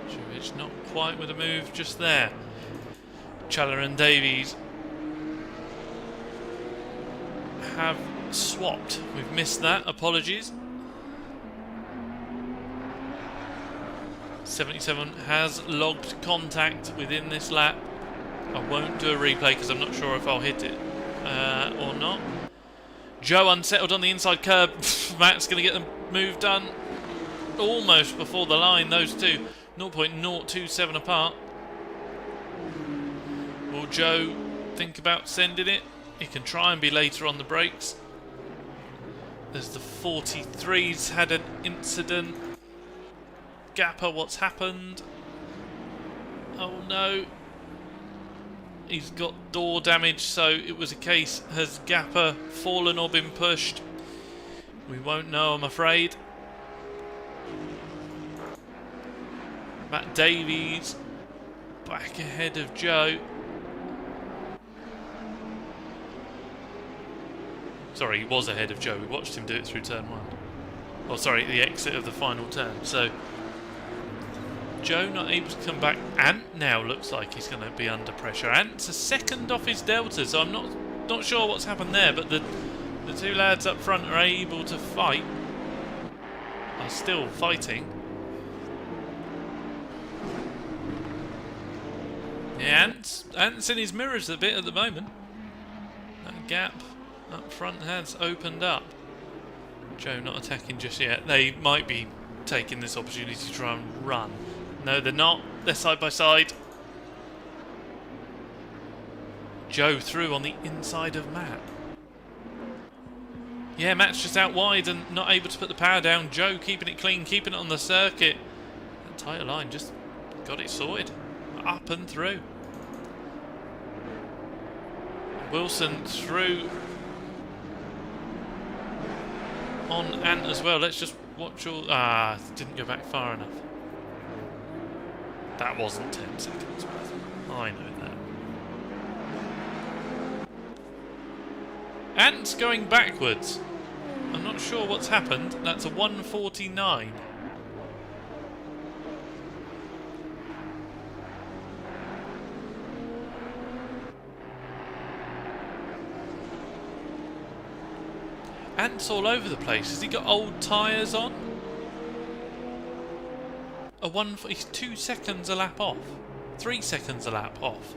Jurovic not quite with a move just there. Challoner and Davies have swapped. We've missed that. Apologies. 77 has logged contact within this lap. I won't do a replay because I'm not sure if I'll hit it or not. Joe unsettled on the inside curb. Matt's going to get the move done almost before the line. Those two 0.027 apart. Will Joe think about sending it? He can try and be later on the brakes. There's the 43's had an incident. Gapper, what's happened? Oh no. He's got door damage, so it was a case, has Gapper fallen or been pushed? We won't know, I'm afraid. Matt Davies back ahead of Joe. Sorry, he was ahead of Joe. We watched him do it through turn one. Oh, sorry, the exit of the final turn. So, Joe not able to come back. Ant now looks like he's going to be under pressure. Ant's a second off his delta, so I'm not sure what's happened there. But the The two lads up front are able to fight. Are still fighting. Yeah, Ant's in his mirrors a bit at the moment. That gap up front has opened up. Joe not attacking just yet. They might be taking this opportunity to try and run. No, they're not. They're side by side. Joe through on the inside of Matt. Yeah, Matt's just out wide and not able to put the power down. Joe keeping it clean, keeping it on the circuit. That tighter line just got it sorted. Up and through. Wilson through on Ant as well. Let's just watch all... didn't go back far enough. That wasn't 10 seconds worth. I know that. Ant's going backwards. I'm not sure what's happened. That's a 1:49. Ant's all over the place. Has he got old tyres on? He's 2 seconds a lap off. 3 seconds a lap off.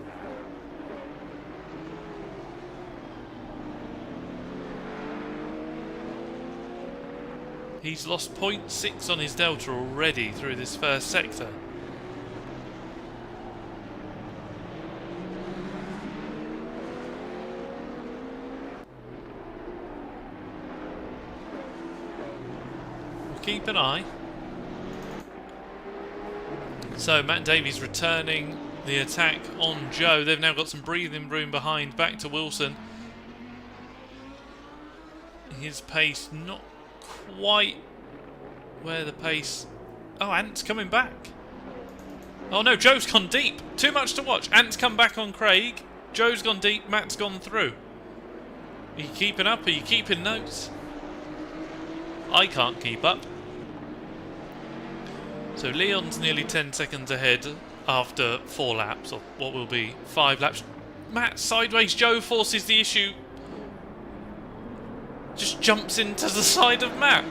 He's lost 0.6 on his delta already through this first sector. We'll keep an eye. So Matt Davies returning the attack on Joe. They've now got some breathing room behind. Back to Wilson. His pace not quite where the pace... Oh, Ant's coming back. Oh no, Joe's gone deep. Too much to watch. Ant's come back on Craig. Joe's gone deep. Matt's gone through. Are you keeping up? Are you keeping notes? I can't keep up. So Leon's nearly 10 seconds ahead after 4 laps, or what will be 5 laps. Matt sideways. Joe forces the issue. Just jumps into the side of Matt.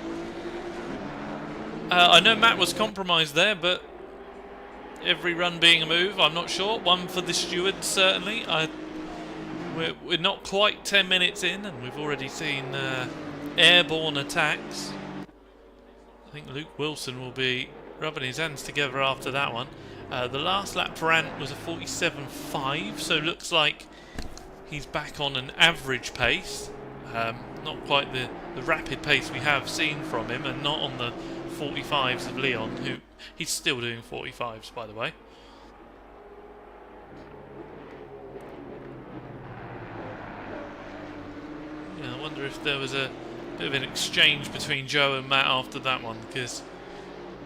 I know Matt was compromised there, but every run being a move, I'm not sure. One for the stewards, certainly. We're not quite 10 minutes in, and we've already seen airborne attacks. I think Luke Wilson will be rubbing his hands together after that one. The last lap for Ant was a 47.5, so looks like he's back on an average pace. Not quite the rapid pace we have seen from him, and not on the 45s of Leon, who he's still doing 45s, by the way. Yeah, I wonder if there was a bit of an exchange between Joe and Matt after that one, because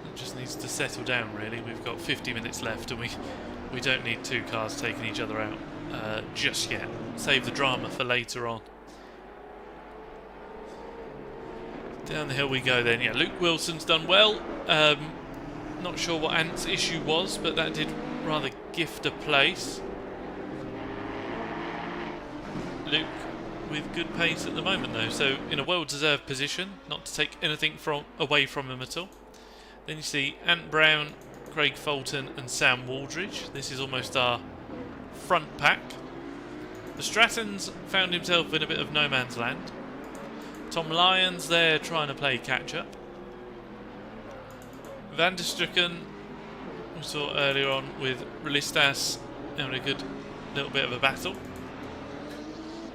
it just needs to settle down, really. We've got 50 minutes left, and we don't need 2 cars taking each other out just yet. Save the drama for later on. Down the hill we go then. Yeah, Luke Wilson's done well. Not sure what Ant's issue was, but that did rather gift a place. Luke with good pace at the moment though, so in a well-deserved position, not to take anything away from him at all. Then you see Ant Brown, Craig Fulton and Sam Waldridge. This is almost our front pack. The Stratton's found himself in a bit of no man's land. Tom Lyons there trying to play catch-up. Van der Strucken, we saw earlier on with Relistas, having a good little bit of a battle.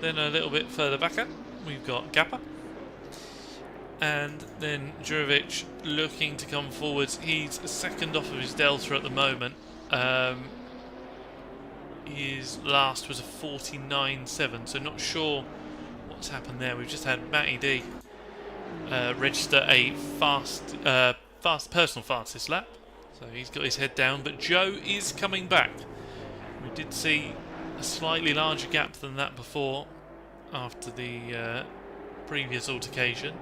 Then a little bit further back up, we've got Gappa. And then Jurovic looking to come forwards. He's second off of his delta at the moment. His last was a 49.7, so not sure what's happened there. We've just had Matty D register a personal fastest lap, so he's got his head down. But Joe is coming back. We did see a slightly larger gap than that before after the previous altercation.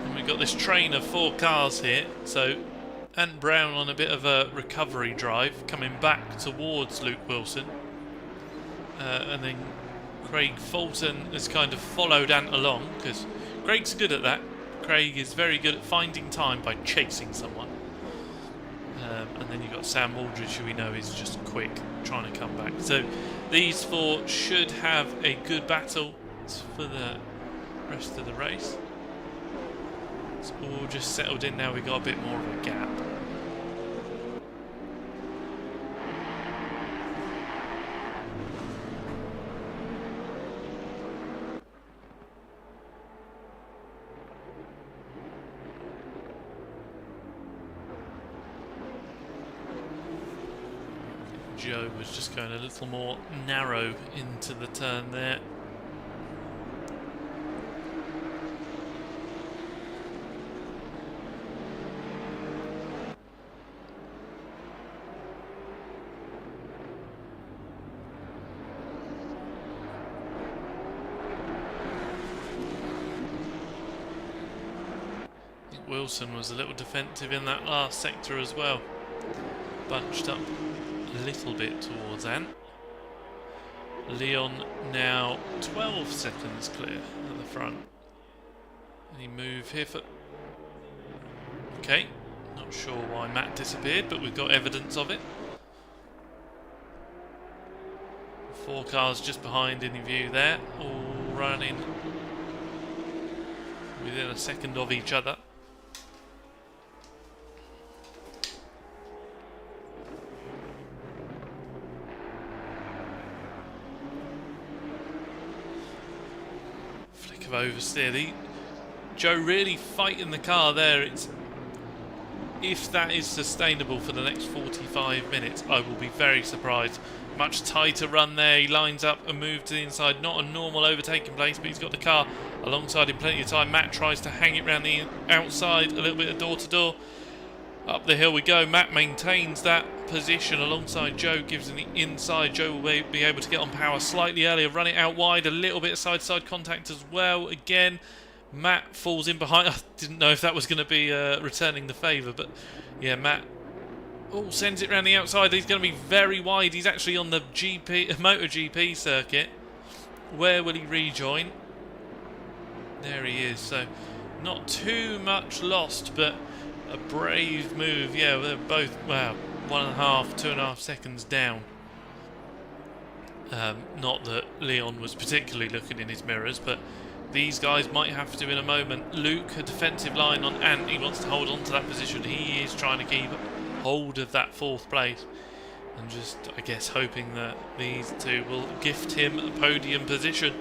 And we've got this train of 4 cars here, so and Brown on a bit of a recovery drive, coming back towards Luke Wilson. And then Craig Fulton has kind of followed Ant along, because Craig's good at that. Craig is very good at finding time by chasing someone. And then you've got Sam Aldridge, who we know is just quick, trying to come back. So these four should have a good battle for the rest of the race. It's all just settled in now, we've got a bit more of a gap. Joe was just going a little more narrow into the turn there. I think Wilson was a little defensive in that last sector as well. Bunched up a little bit towards Ant. Leon now 12 seconds clear at the front. Any move here for... Okay, not sure why Matt disappeared, but we've got evidence of it. 4 cars just behind in view there, all running within a second of each other. Oversteer. Joe really fighting the car there. If that is sustainable for the next 45 minutes, I will be very surprised. Much tighter run there. He lines up and moves to the inside. Not a normal overtaking place, but he's got the car alongside him plenty of time. Matt tries to hang it round the outside, a little bit of door to door. Up the hill we go. Matt maintains that position alongside Joe, gives him the inside. Joe will be able to get on power slightly earlier, run it out wide, a little bit of side-to-side contact as well. Again, Matt falls in behind. I didn't know if that was going to be returning the favour, but yeah, Matt sends it around the outside. He's going to be very wide. He's actually on the MotoGP circuit. Where will he rejoin? There he is. So not too much lost, but a brave move. Yeah, they're both, wow, 1.5, 2.5 seconds down. Not that Leon was particularly looking in his mirrors, but these guys might have to in a moment. Luke, a defensive line on Ant. He wants to hold on to that position. He is trying to keep hold of that 4th place. And just, I guess, hoping that these two will gift him a podium position.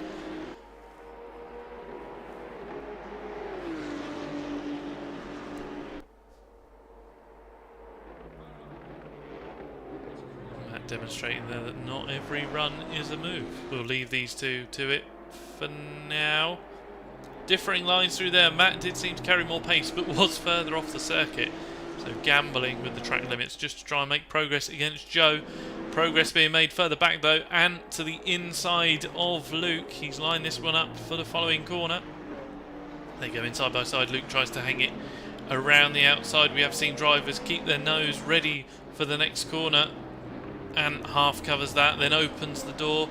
Demonstrating there that not every run is a move. We'll leave these two to it for now. Differing lines through there. Matt did seem to carry more pace, but was further off the circuit. So gambling with the track limits just to try and make progress against Joe. Progress being made further back though, and to the inside of Luke. He's lined this one up for the following corner. They go in side by side. Luke tries to hang it around the outside. We have seen drivers keep their nose ready for the next corner. Ant half covers that, then opens the door.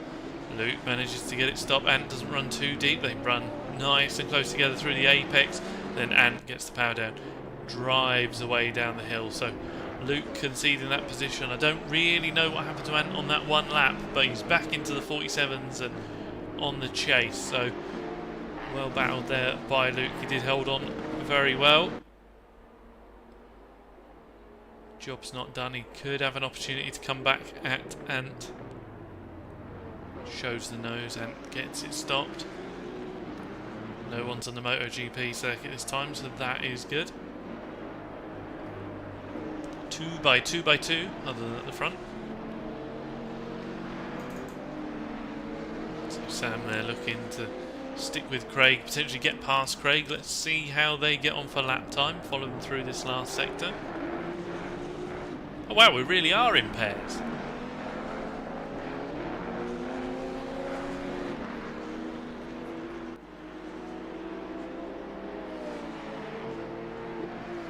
Luke manages to get it stopped. Ant doesn't run too deep. They run nice and close together through the apex. Then Ant gets the power down, drives away down the hill. So Luke conceding that position. I don't really know what happened to Ant on that one lap, but he's back into the 47s and on the chase. So well battled there by Luke. He did hold on very well. Job's not done. He could have an opportunity to come back at Ant. Shows the nose. Ant gets it stopped. No one's on the MotoGP circuit this time, so that is good. 2 by 2 by 2, other than at the front. So Sam there looking to stick with Craig, potentially get past Craig. Let's see how they get on for lap time, following through this last sector. Oh wow, we really are in pairs.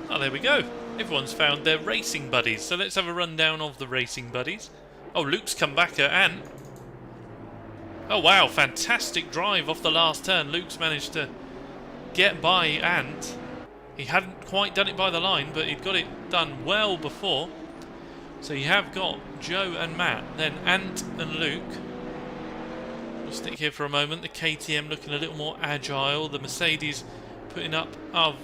Oh, there we go. Everyone's found their racing buddies, so let's have a rundown of the racing buddies. Oh, Luke's come back at Ant. Oh wow, fantastic drive off the last turn. Luke's managed to get by Ant. He hadn't quite done it by the line, but he'd got it done well before. So you have got Joe and Matt, then Ant and Luke. We'll stick here for a moment. The KTM looking a little more agile. The Mercedes putting up of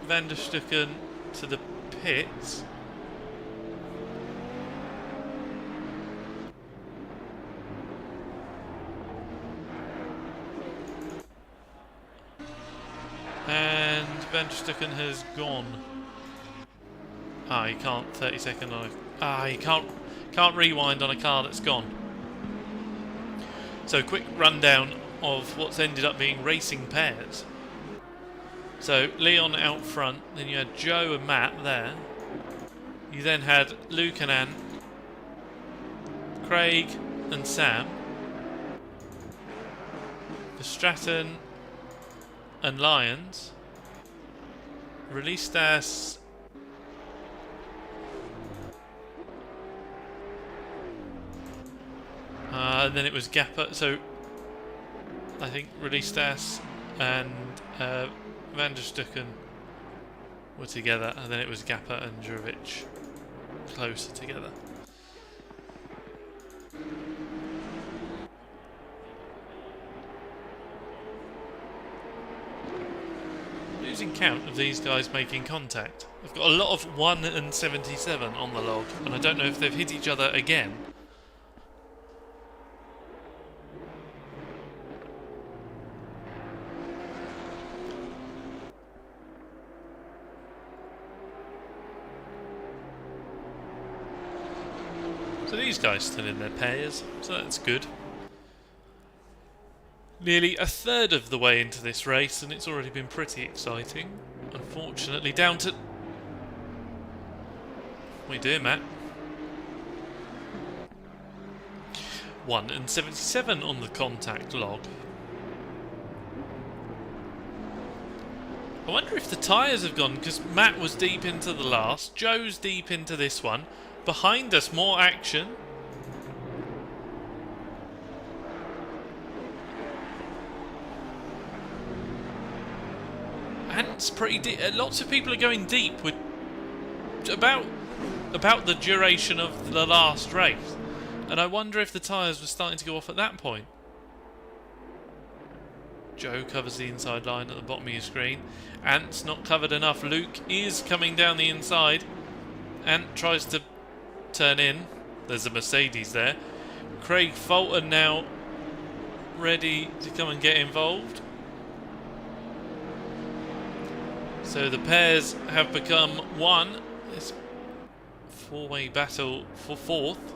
Van der Stucken to the pits. And Van der Stucken has gone. Ah, you can't 30-second on a... you can't rewind on a car that's gone. So quick rundown of what's ended up being racing pairs. So Leon out front, then you had Joe and Matt there. You then had Luke and Ant, Craig and Sam, Verstappen and Lyons, Relistas and then it was Gapper, so I think Relistas and Van der Stucken were together, and then it was Gapper and Jurovic closer together. Losing count of these guys making contact. I've got a lot of 1 and 77 on the log, and I don't know if they've hit each other again. So these guys still in their pairs, so that's good. Nearly a third of the way into this race, and it's already been pretty exciting. Unfortunately, down to... What are you doing, Matt? 1 and 77 on the contact log. I wonder if the tyres have gone, because Matt was deep into the last, Joe's deep into this one. Behind us, more action. Ant's pretty deep. Lots of people are going deep with about the duration of the last race, and I wonder if the tyres were starting to go off at that point. Joe covers the inside line at the bottom of your screen. Ant's not covered enough. Luke is coming down the inside. Ant tries to turn in. There's a Mercedes there. Craig Fulton now ready to come and get involved. So the pairs have become one. This four-way battle for fourth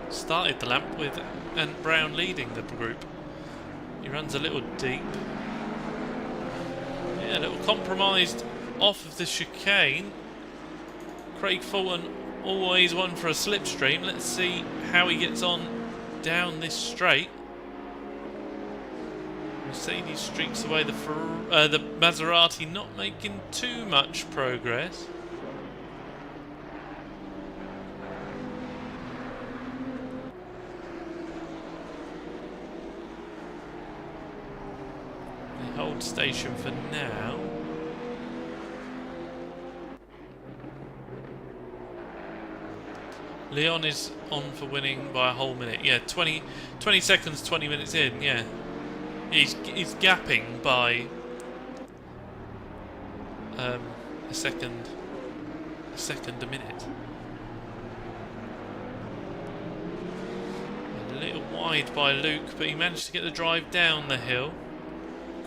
started the lap with Ant Brown leading the group. He runs a little deep. Yeah, a little compromised off of the chicane. Craig Fulton always one for a slipstream. Let's see how he gets on down this straight. Mercedes streaks away the Maserati, not making too much progress. They hold station for now. Leon is on for winning by a whole minute. Yeah, 20 seconds, 20 minutes in, yeah. He's gapping by a second a minute. A little wide by Luke, but he managed to get the drive down the hill.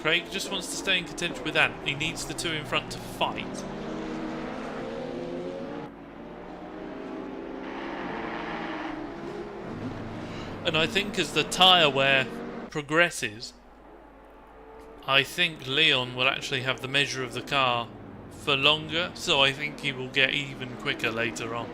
Craig just wants to stay in contention with Ant. He needs the two in front to fight. And I think as the tyre wear progresses, I think Leon will actually have the measure of the car for longer, so I think he will get even quicker later on.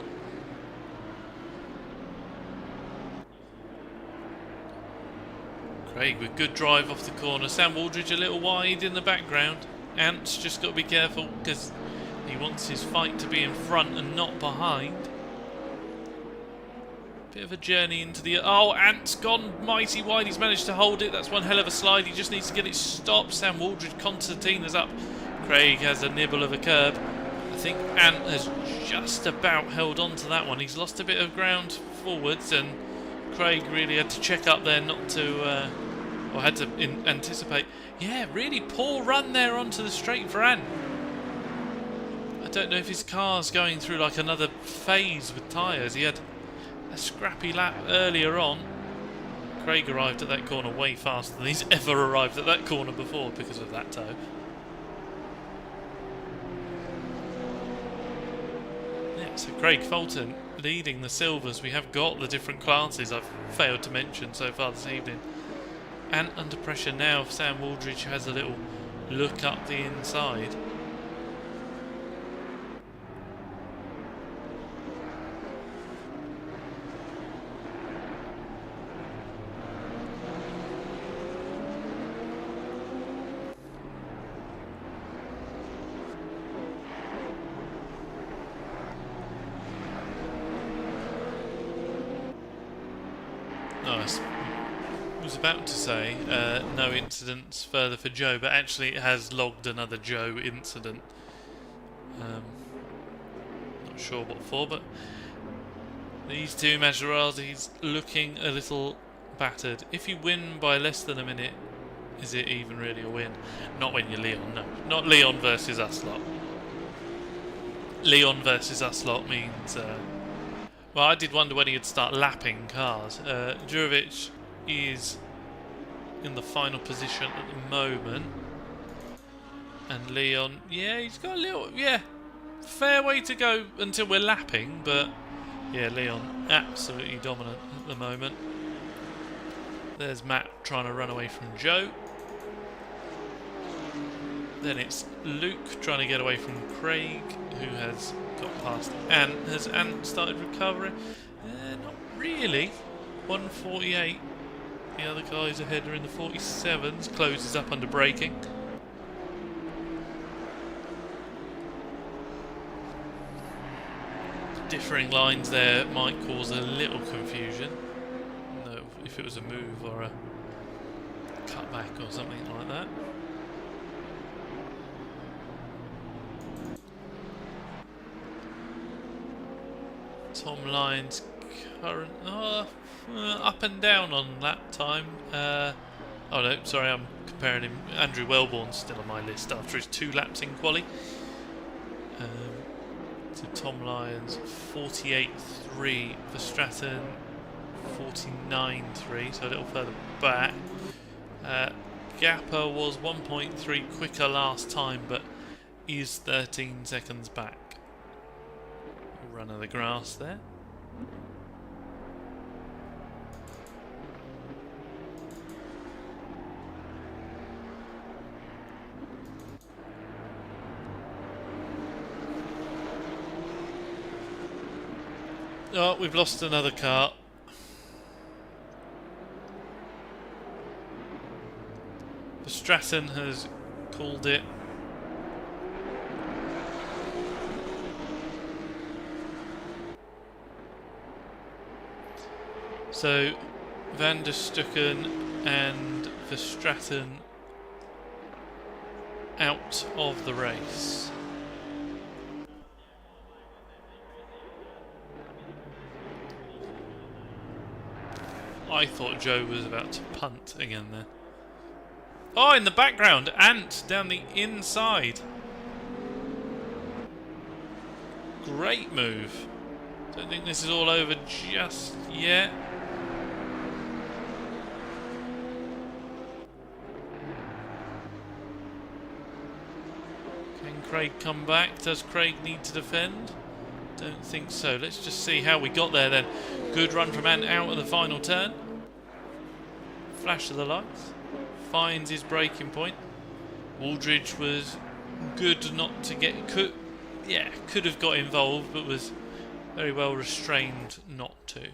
Craig with good drive off the corner. Sam Waldridge a little wide in the background. Ant's just got to be careful because He wants his fight to be in front and not behind. Bit of a journey into the... Oh, Ant's gone mighty wide. He's managed to hold it. That's one hell of a slide. He just needs to get it stopped. Sam Waldridge, Constantine is up. Craig has a nibble of a curb. I think Ant has just about held on to that one. He's lost a bit of ground forwards, and Craig really had to check up there not to... or had to anticipate. Yeah, really poor run there onto the straight for Ant. I don't know if his car's going through like another phase with tyres. He had a scrappy lap earlier on. Craig arrived at that corner way faster than he's ever arrived at that corner before because of that toe. Yeah, so Craig Fulton leading the silvers. We have got the different classes I've failed to mention so far this evening. And under pressure now, Sam Waldridge has a little look up the inside. Nice. I was about to say no incidents further for Joe, but actually it has logged another Joe incident. Not sure what for, but these two Maseratis looking a little battered. If you win by less than a minute, is it even really a win? Not when you're Leon, no. Not Leon versus us lot. Leon versus us lot means... well, I did wonder when he'd start lapping cars. Jurovic is in the final position at the moment. And Leon, yeah, he's got a little, yeah, fair way to go until we're lapping, but yeah, Leon absolutely dominant at the moment. There's Matt trying to run away from Joe. Then it's Luke trying to get away from Craig, who has got past Ant. Has Ant started recovering? Not really. 148. The other guys ahead are in the 47s. Closes up under braking. Differing lines there might cause a little confusion. No, if it was a move or a cutback or something like that. Tom Lyons current up and down on lap time. Oh no, sorry, I'm comparing him. Andrew Wellborn's still on my list after his 2 laps in quali. So Tom Lyons 48.3 for Stratton, 49.3, so a little further back. Gapper was 1.3 quicker last time, but is 13 seconds back. Run of the grass there. Oh, we've lost another car. The Stratton has called it. So, Van der Stucken and Verstraeten out of the race. I thought Joe was about to punt again there. Oh, in the background, Ant down the inside. Great move. Don't think this is all over just yet. Can Craig come back? Does Craig need to defend? Don't think so. Let's just see how we got there then. Good run from Ant out of the final turn. Flash of the lights. Finds his braking point. Waldridge was good not to get... Could have got involved, but was very well restrained not to.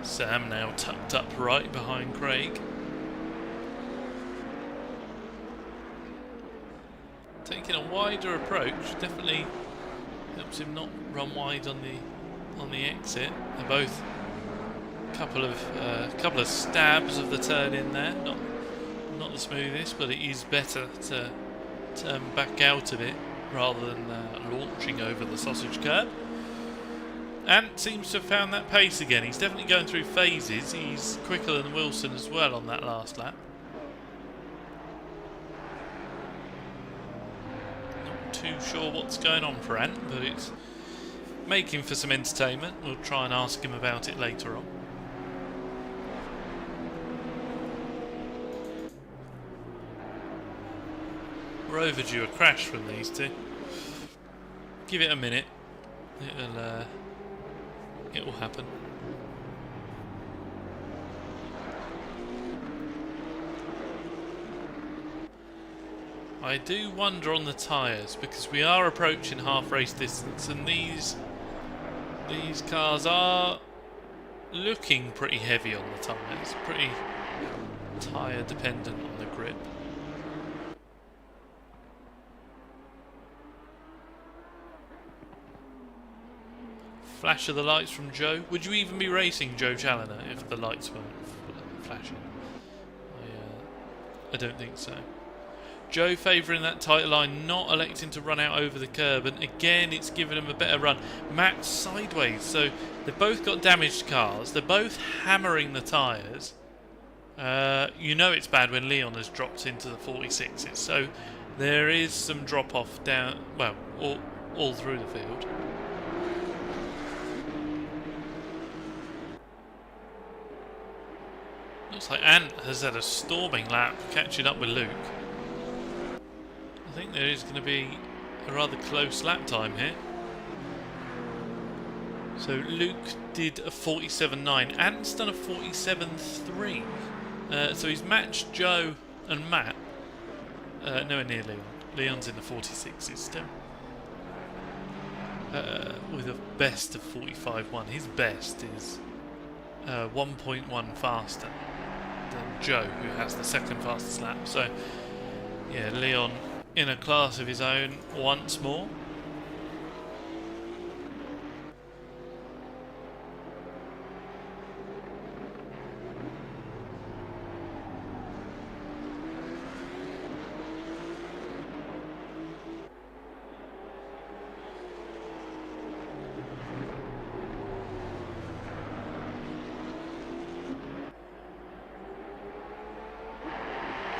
Sam now tucked up right behind Craig. Taking a wider approach definitely helps him not run wide on the exit. They're both a couple of stabs of the turn in there. Not the smoothest, but it is better to turn back out of it rather than launching over the sausage curb. Ant seems to have found that pace again. He's definitely going through phases. He's quicker than Wilson as well on that last lap. Not too sure what's going on for Ant, but it's making for some entertainment. We'll try and ask him about it later on. We're overdue a crash from these two. Give it a minute. It will happen. I do wonder on the tyres, because we are approaching half race distance, and these cars are looking pretty heavy on the tyres, pretty tyre dependent on the grip. Flash of the lights from Joe. Would you even be racing Joe Challoner if the lights weren't flashing? I don't think so. Joe favouring that tight line, not electing to run out over the curb, and again it's given him a better run. Matt sideways, so they've both got damaged cars. They're both hammering the tyres. You know it's bad when Leon has dropped into the 46s, so there is some drop off down, well, all through the field. Looks like Ant has had a storming lap catching up with Luke. I think there is going to be a rather close lap time here. So Luke did a 47.9. Ant's done a 47.3. So he's matched Joe and Matt. Nowhere near Leon. Leon's in the 46s still. With a best of 45.1. His best is 1.1 faster than Joe, who has the second fastest lap. So yeah, Leon in a class of his own once more.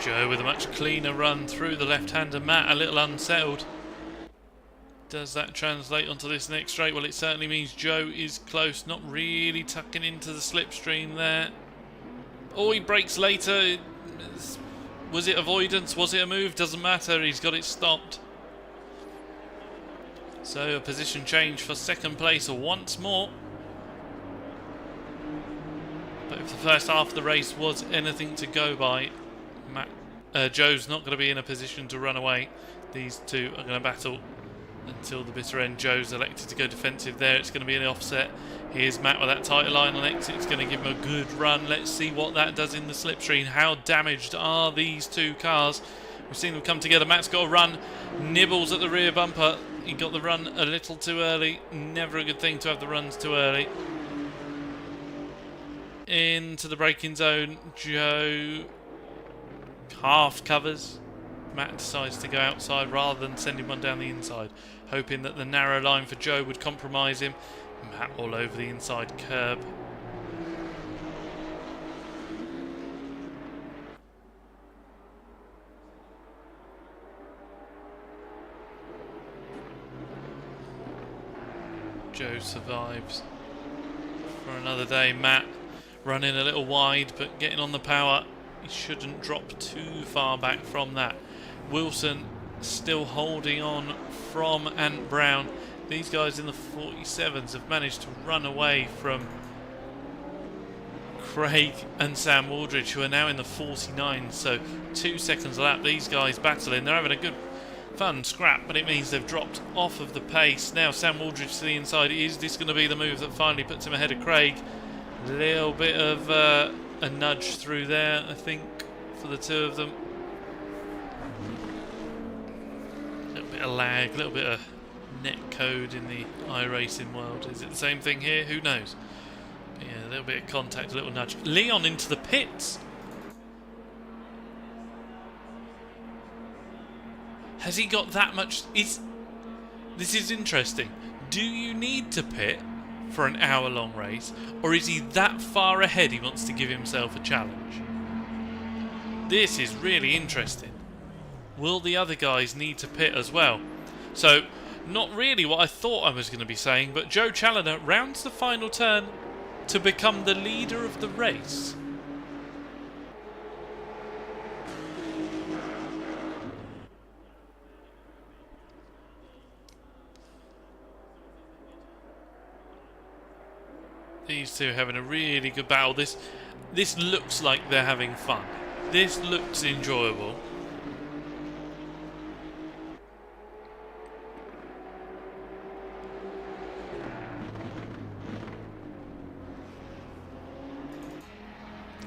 Joe with a much cleaner run through the left-hander. Matt a little unsettled. Does that translate onto this next straight? Well, it certainly means Joe is close, not really tucking into the slipstream there. Oh, he brakes later. Was it avoidance? Was it a move? Doesn't matter. He's got it stopped. So a position change for second place once more. But if the first half of the race was anything to go by, Joe's not going to be in a position to run away. These two are going to battle until the bitter end. Joe's elected to go defensive there. It's going to be an offset. Here's Matt with that tighter line on exit. It's going to give him a good run. Let's see what that does in the slipstream. How damaged are these two cars? We've seen them come together. Matt's got a run. Nibbles at the rear bumper. He got the run a little too early. Never a good thing to have the runs too early. Into the braking zone. Joe half covers. Matt decides to go outside rather than sending one down the inside, hoping that the narrow line for Joe would compromise him. Matt all over the inside curb. Joe survives for another day. Matt running a little wide but getting on the power. He shouldn't drop too far back from that. Wilson still holding on from Ant Brown. These guys in the 47s have managed to run away from Craig and Sam Waldridge, who are now in the 49s. So 2 seconds a lap. These guys battling. They're having a good fun scrap, but it means they've dropped off of the pace. Now Sam Waldridge to the inside. Is this going to be the move that finally puts him ahead of Craig? Little bit of a nudge through there, I think, for the two of them. A little bit of lag, a little bit of net code in the iRacing world. Is it the same thing here? Who knows? But yeah, a little bit of contact, a little nudge. Leon into the pits. Has he got that much? This is interesting. Do you need to pit for an hour-long race, or is he that far ahead he wants to give himself a challenge? This is really interesting. Will the other guys need to pit as well? So, not really what I thought I was going to be saying, but Joe Challoner rounds the final turn to become the leader of the race. These two having a really good battle. This looks like they're having fun. This looks enjoyable.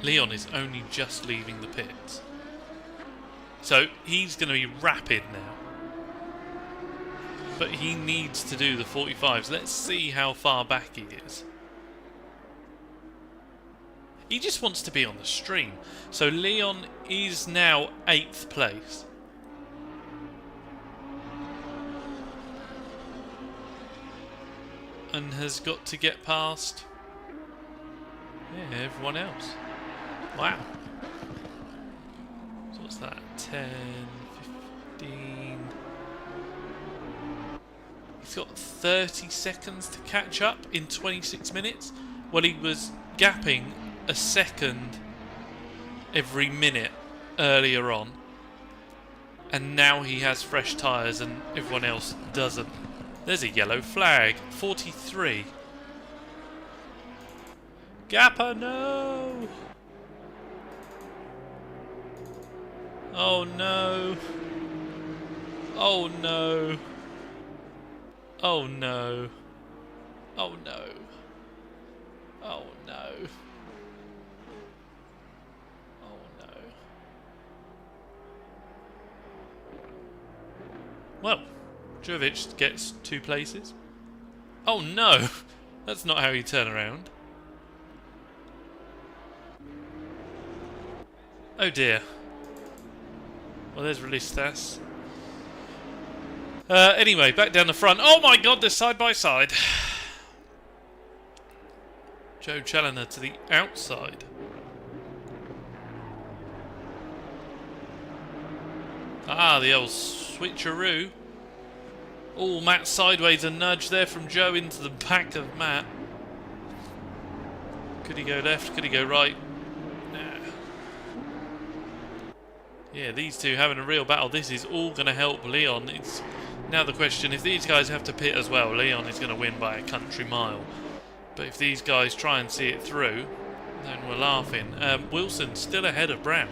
Leon is only just leaving the pits. So he's going to be rapid now. But he needs to do the 45s. Let's see how far back he is. He just wants to be on the stream. So Leon is now 8th place. And has got to get past everyone else. Wow. So what's that? 10, 15... He's got 30 seconds to catch up in 26 minutes. Well, he was gapping a second every minute earlier on, and now he has fresh tyres and everyone else doesn't. There's a yellow flag. 43. Gapper, no! Oh no! Oh no! Oh no! Oh no! Oh no! Well, Jovic gets 2 places. Oh no! That's not how you turn around. Oh dear. Well, there's Relistas. Anyway, back down the front. Oh my god, they're side by side. Joe Challoner to the outside. Ah, the old switcheroo. Oh, Matt sideways, a nudge there from Joe into the back of Matt. Could he go left? Could he go right? Nah. Yeah, these two having a real battle. This is all going to help Leon. It's now the question, if these guys have to pit as well, Leon is going to win by a country mile. But if these guys try and see it through, then we're laughing. Wilson still ahead of Brown.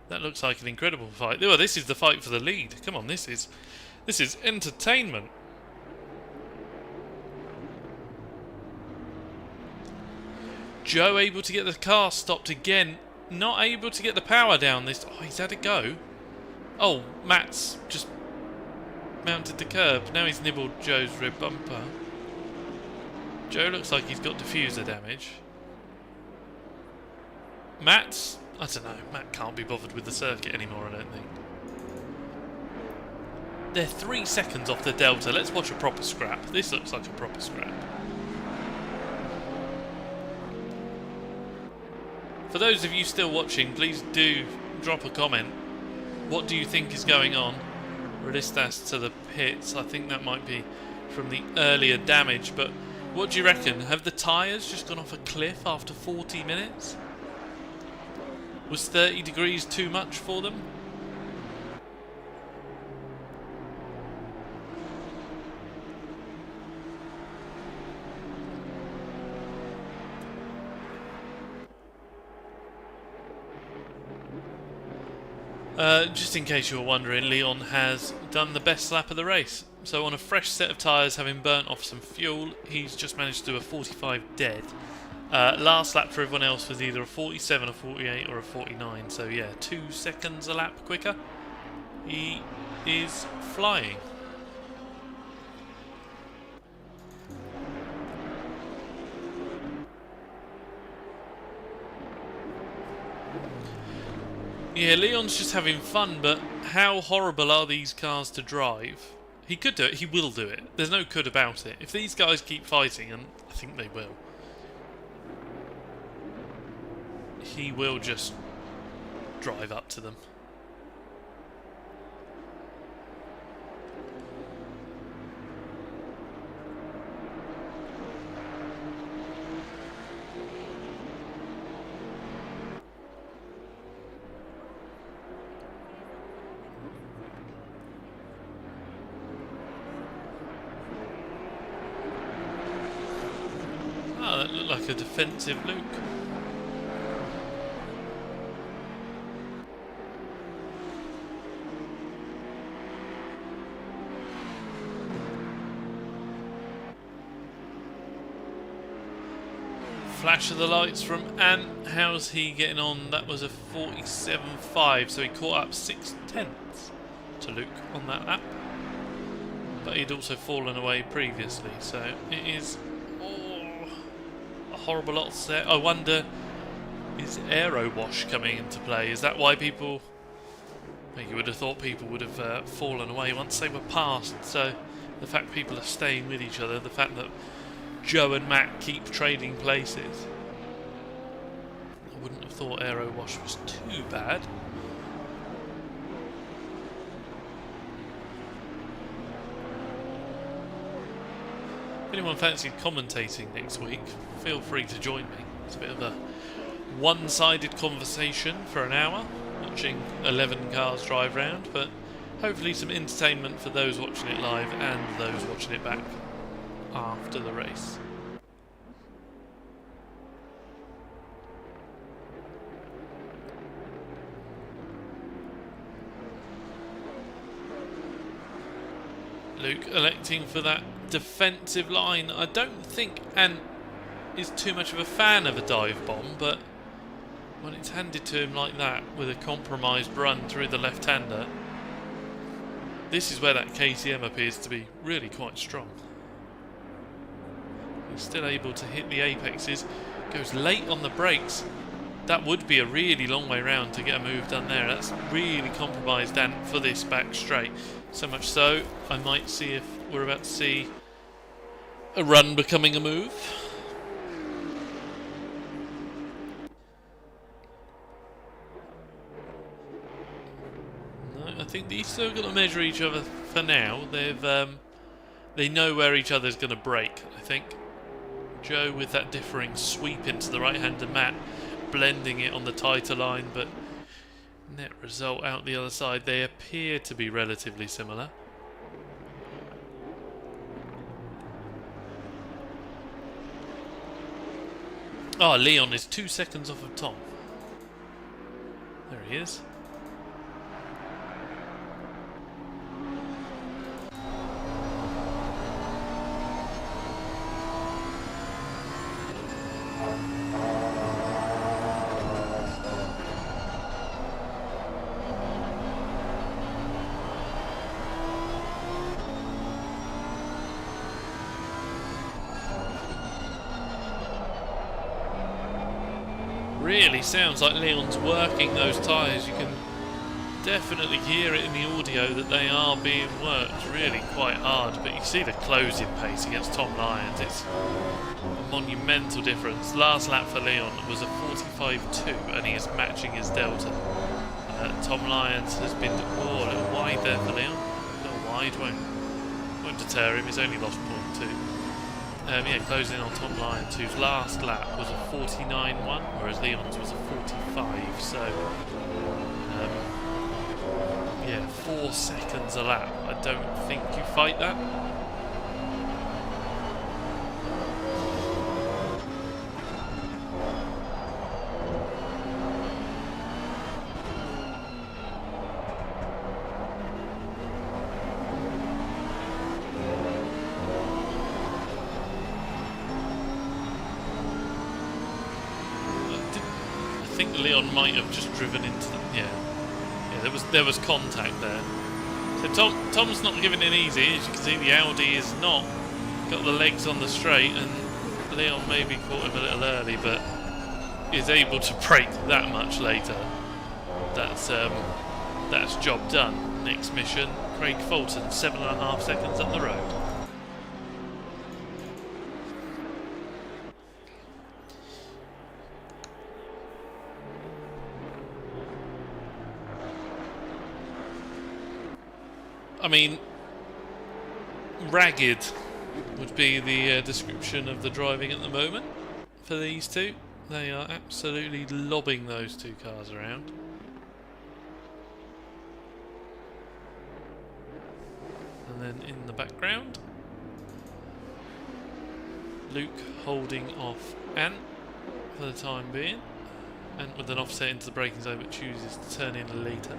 That looks like an incredible fight. Oh, this is the fight for the lead. Come on, this is entertainment. Joe able to get the car stopped again. Not able to get the power down this. Oh, he's had a go. Oh, Matt's just mounted the curb. Now he's nibbled Joe's rear bumper. Joe looks like he's got diffuser damage. Matt's... I don't know. Matt can't be bothered with the circuit anymore, I don't think. They're 3 seconds off the delta. Let's watch a proper scrap. This looks like a proper scrap. For those of you still watching, please do drop a comment. What do you think is going on? Relistas to the pits. I think that might be from the earlier damage, but what do you reckon? Have the tyres just gone off a cliff after 40 minutes? Was 30 degrees too much for them? Just in case you were wondering, Leon has done the best lap of the race. So on a fresh set of tyres, having burnt off some fuel, he's just managed to do a 45 dead. Last lap for everyone else was either a 47, a 48 or a 49, so yeah, 2 seconds a lap quicker. He is flying. Yeah, Leon's just having fun, but how horrible are these cars to drive? He could do it, he will do it. There's no could about it. If these guys keep fighting, and I think they will, he will just drive up to them. Oh, that looked like a defensive Luke. Flash of the lights from Ant. How's he getting on? That was a 47.5, so he caught up 6/10 to Luke on that lap. But he'd also fallen away previously, so it is a horrible lot set. I wonder, is aero wash coming into play? Is that why people... You would have thought people would have fallen away once they were passed, so the fact people are staying with each other, the fact that Joe and Matt keep trading places. I wouldn't have thought aero wash was too bad. If anyone fancies commentating next week, feel free to join me. It's a bit of a one-sided conversation for an hour, watching 11 cars drive round, but hopefully some entertainment for those watching it live and those watching it back after the race. Luke electing for that defensive line. I don't think Ant is too much of a fan of a dive bomb, but when it's handed to him like that with a compromised run through the left-hander, this is where that KTM appears to be really quite strong. He's still able to hit the apexes, goes late on the brakes. That would be a really long way round to get a move done there. That's really compromised Ant for this back straight. So much so, I might see if we're about to see a run becoming a move. No, I think these two are going to measure each other for now. They know where each other's going to break, I think. Joe with that differing sweep into the right hand, and Matt blending it on the tighter line, but net result out the other side, they appear to be relatively similar. Oh, Leon is 2 seconds off of Tom. There he is. Really sounds like Leon's working those tyres. You can definitely hear it in the audio that they are being worked really quite hard, but you see the closing pace against Tom Lyons. It's a monumental difference. Last lap for Leon was a 45.2 and he is matching his delta. Tom Lyons has been a little wide there for Leon. A little wide, won't deter him. He's only lost 0.2. Yeah, closing in on Tom Lyons, whose last lap was a 49.1, whereas Leon's was a 45. So, yeah, 4 seconds a lap. I don't think you fight that. think Leon might have just driven into the... Yeah, there was contact there. So Tom's not giving it easy. As you can see, the Audi is not got the legs on the straight, and Leon maybe caught him a little early, but is able to brake that much later. That's job done. Next mission, Craig Fulton, 7.5 seconds up the road. I mean, ragged would be the description of the driving at the moment for these two. They are absolutely lobbing those two cars around. And then in the background, Luke holding off Ant for the time being. Ant with an offset into the braking zone, but chooses to turn in later.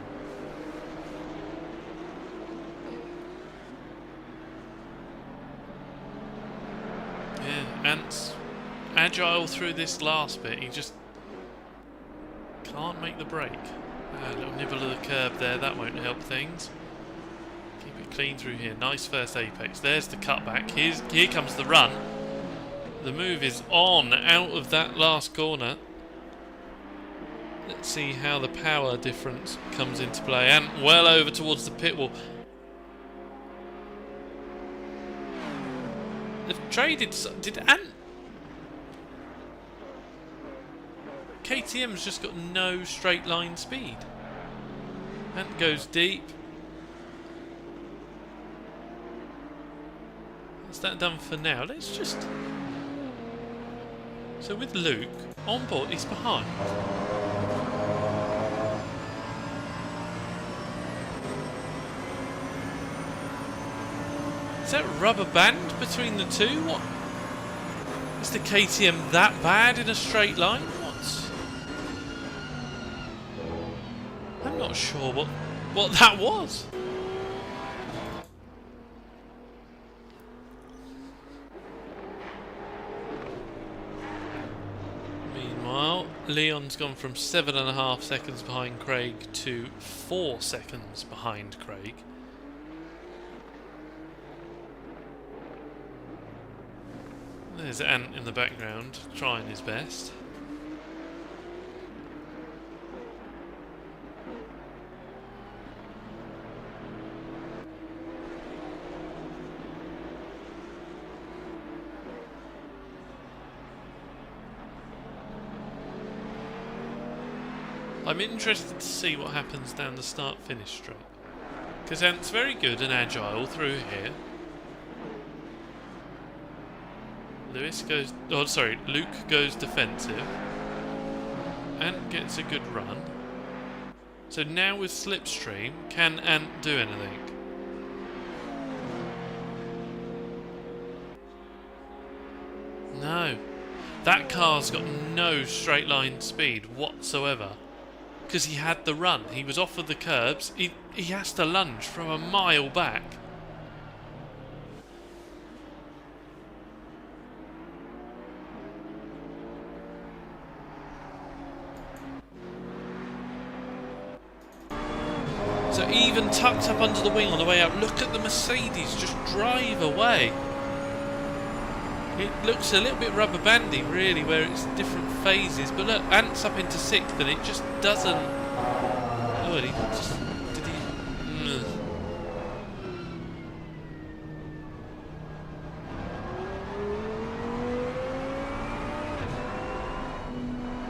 Yeah, Ant's agile through this last bit. He just can't make the break. A little nibble of the curb there, that won't help things. Keep it clean through here. Nice first apex. There's the cutback. Here comes the run. The move is on out of that last corner. Let's see how the power difference comes into play. Ant well over towards the pit wall. They've traded. Did Ant? KTM's just got no straight line speed. Ant goes deep. That's that done for now. Let's just. So with Luke on board, he's behind. Is that rubber band between the two? What? Is the KTM that bad in a straight line? I'm not sure what that was. Meanwhile, Leon's gone from 7.5 seconds behind Craig to 4 seconds behind Craig. There's Ant in the background, trying his best. I'm interested to see what happens down the start-finish straight, because Ant's very good and agile through here. Luke goes defensive. Ant gets a good run. So now with slipstream, can Ant do anything? No. That car's got no straight line speed whatsoever. Because he had the run. He was off of the curbs. He has to lunge from a mile back. So even tucked up under the wing on the way out, look at the Mercedes just drive away. It looks a little bit rubber bandy really, where it's different phases, but look, Ant's up into 6th and it just doesn't... Oh, he just... Did he...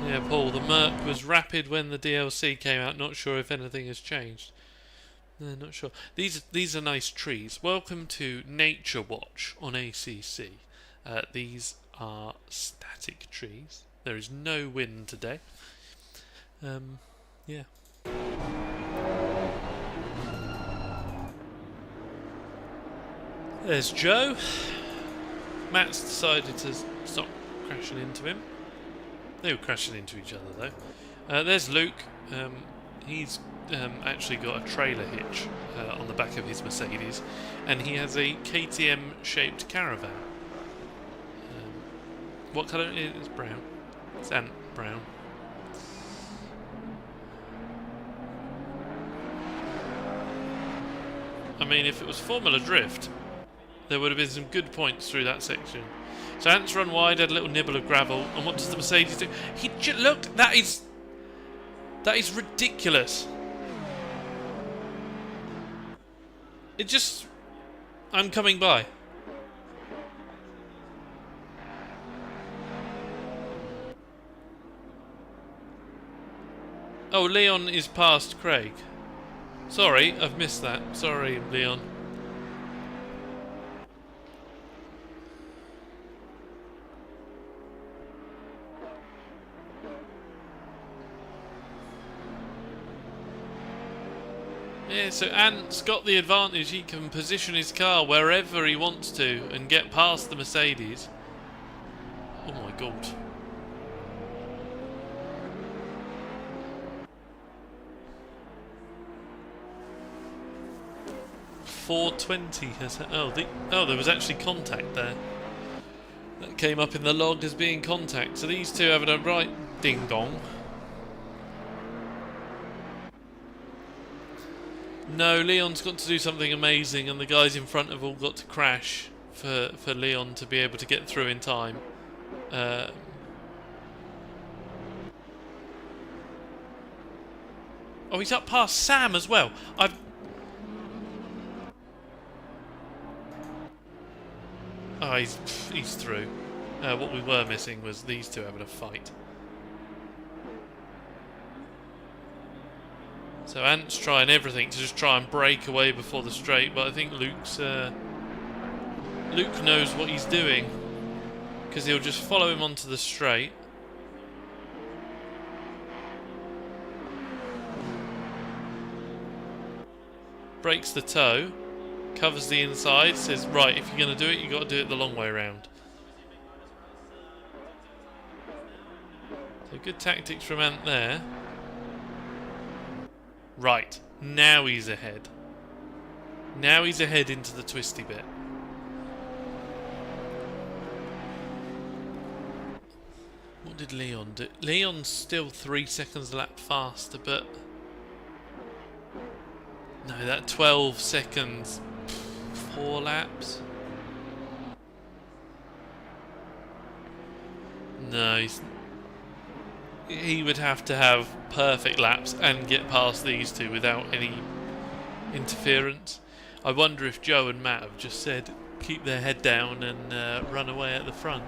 Yeah, Paul, the Merc was rapid when the DLC came out, not sure if anything has changed. No, not sure. These are nice trees. Welcome to Nature Watch on ACC. These are static trees. There is no wind today. Yeah. There's Joe. Matt's decided to stop crashing into him. They were crashing into each other though. There's Luke. He's actually got a trailer hitch on the back of his Mercedes, and he has a KTM-shaped caravan. What colour is it? It's brown. It's ant brown. mean, if it was Formula Drift, there would have been some good points through that section. So Ant's run wide, had a little nibble of gravel, and what does the Mercedes do? Look, that is ridiculous. It just... I'm coming by. Oh, Leon is past Craig. Sorry, I've missed that. Sorry, Leon. Yeah, so Ant's got the advantage. He can position his car wherever he wants to and get past the Mercedes. Oh my god. .420 has... Oh, there was actually contact there. That came up in the log as being contact. So these two have a right ding-dong. No, Leon's got to do something amazing, and the guys in front have all got to crash for Leon to be able to get through in time. Oh, he's up past Sam as well. Oh, he's through. What we were missing was these two having a fight. So Ant's trying everything to just try and break away before the straight, but I think Luke knows what he's doing, because he'll just follow him onto the straight. Breaks the toe, covers the inside, says, right, if you're going to do it, you've got to do it the long way around. So good tactics from Ant there. Right, now he's ahead. Now he's ahead into the twisty bit. What did Leon do? Leon's still 3 seconds a lap faster, but... No, that 12 seconds... 4 laps? No, he would have to have perfect laps and get past these two without any interference. I wonder if Joe and Matt have just said keep their head down and run away at the front.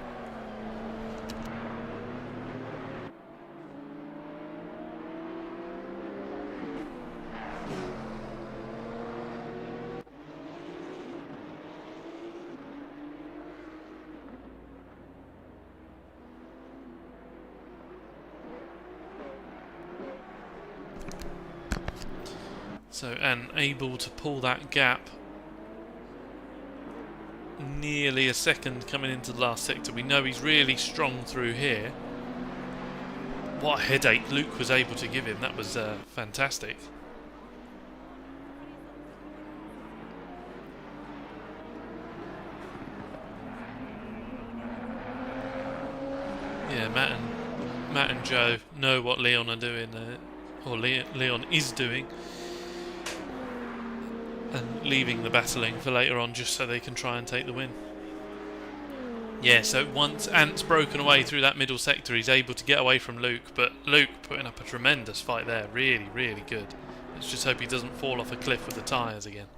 So, and able to pull that gap nearly a second coming into the last sector. We know he's really strong through here. What a headache Luke was able to give him. That was fantastic. Yeah, Matt and Joe know what Leon are doing, or Leon is doing. And leaving the battling for later on just so they can try and take the win. Yeah, so once Ant's broken away through that middle sector, he's able to get away from Luke, but Luke putting up a tremendous fight there. Really, really good. Let's just hope he doesn't fall off a cliff with the tyres again.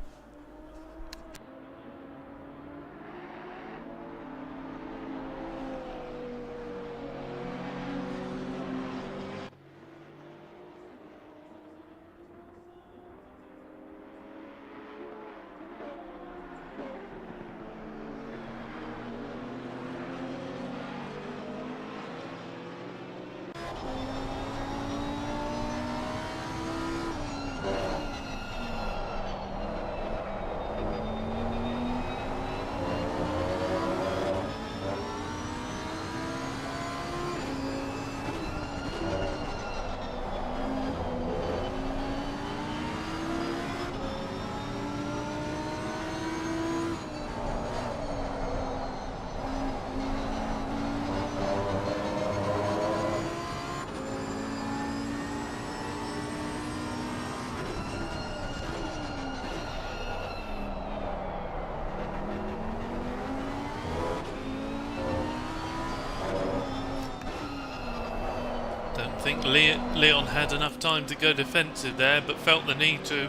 Don't think Leon had enough time to go defensive there, but felt the need to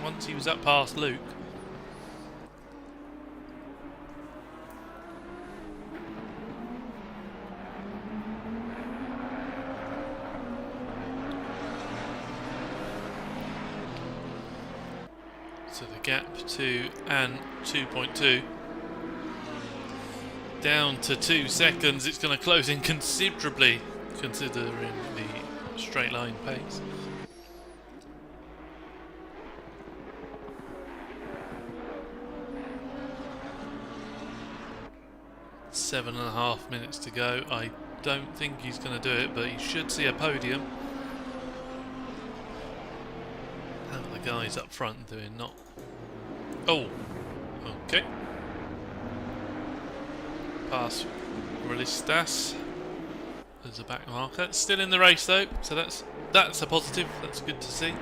once he was up past Luke. So the gap to Anne 2.2 down to 2 seconds. It's going to close in considerably considering the straight line pace. Seven and a half minutes to go. I don't think he's going to do it, but he should see a podium. How are the guys up front doing? Not. Oh, okay. Pass Relistas. There's a back marker. Still in the race though, so that's a positive. That's good to see.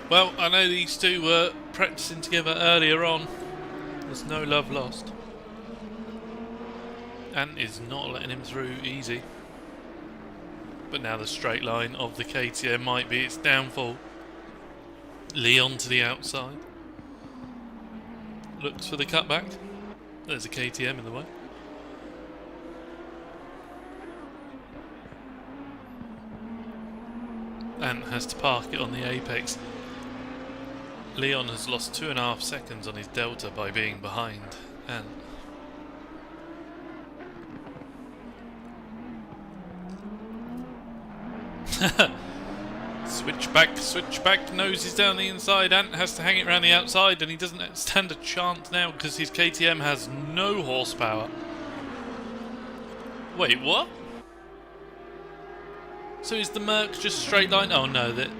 Well, I know these two were practicing together earlier on. There's no love lost. Ant is not letting him through easy. But now the straight line of the KTM might be its downfall. Leon to the outside. Looks for the cutback. There's a KTM in the way. Ant has to park it on the apex. Leon has lost 2.5 seconds on his delta by being behind Ant. Switch back, noses down the inside. Ant has to hang it around the outside, and he doesn't stand a chance now because his KTM has no horsepower. Wait, what? So is the Merc just straight line? Oh no, that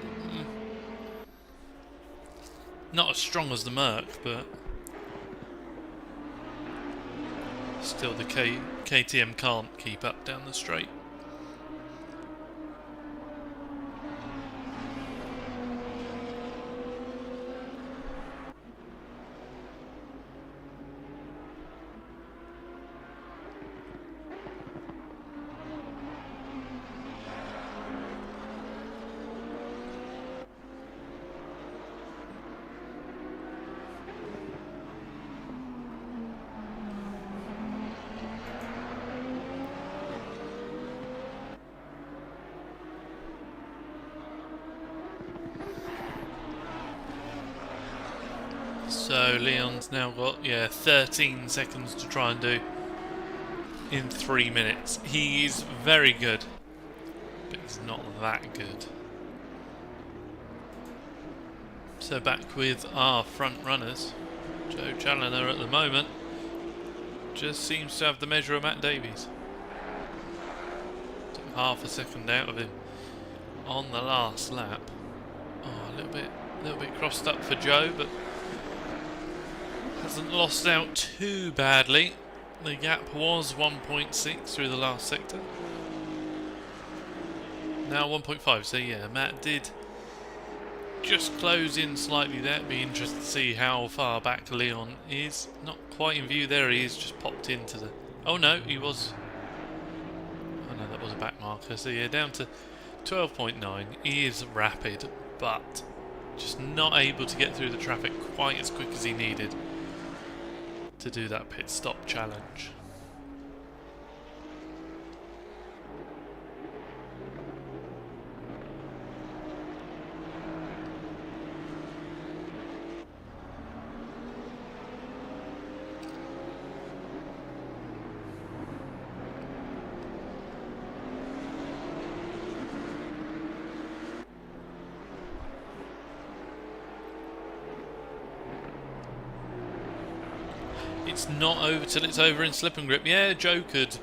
not as strong as the Merc, but still the KTM can't keep up down the straight. So Leon's now got 13 seconds to try and do. in 3 minutes. He is very good, but he's not that good. So back with our front runners. Joe Challoner at the moment just seems to have the measure of Matt Davies. Took half a second out of him on the last lap. Oh, a little bit crossed up for Joe, but hasn't lost out too badly. The gap was 1.6 through the last sector. Now 1.5, so yeah, Matt did just close in slightly there. It'd be interesting to see how far back Leon is. Not quite in view. There he is, just popped into the... Oh no, he was... Oh no, that was a back marker. So yeah, down to 12.9. He is rapid, but just not able to get through the traffic quite as quick as he needed to do that pit stop challenge. It's not over till it's over in slip and grip. Yeah, Joe could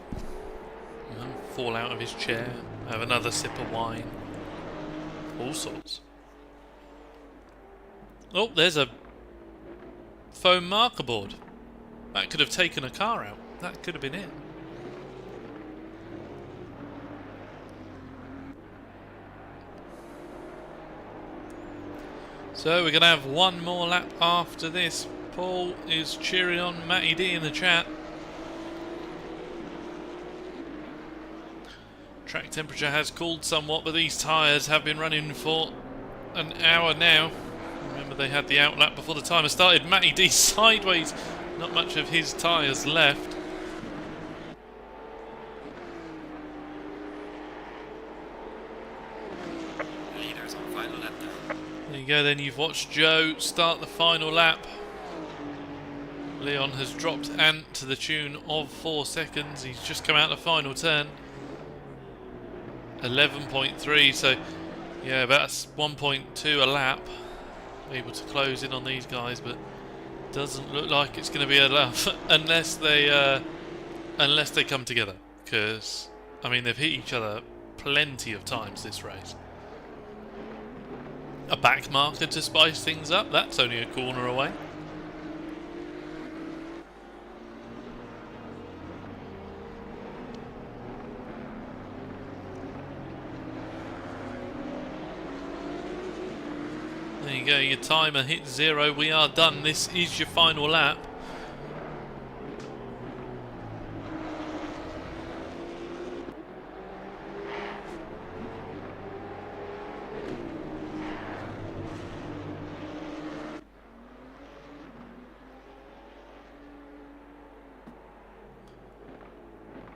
fall out of his chair, have another sip of wine, all sorts. Oh, there's a foam marker board. That could have taken a car out. That could have been it. So we're going to have one more lap after this. Paul is cheering on Matty D in the chat. Track temperature has cooled somewhat, but these tyres have been running for an hour now. Remember, they had the outlap before the timer started. Matty D sideways. Not much of his tyres left. Leaders on final lap now. There you go, then you've watched Joe start the final lap. Leon has dropped Ant to the tune of 4 seconds. He's just come out the final turn. 11.3, so yeah, about 1.2 a lap. Able to close in on these guys, but doesn't look like it's going to be enough unless they come together. Because I mean, they've hit each other plenty of times this race. A back marker to spice things up. That's only a corner away. There you go, your timer hit 0. We are done. This is your final lap.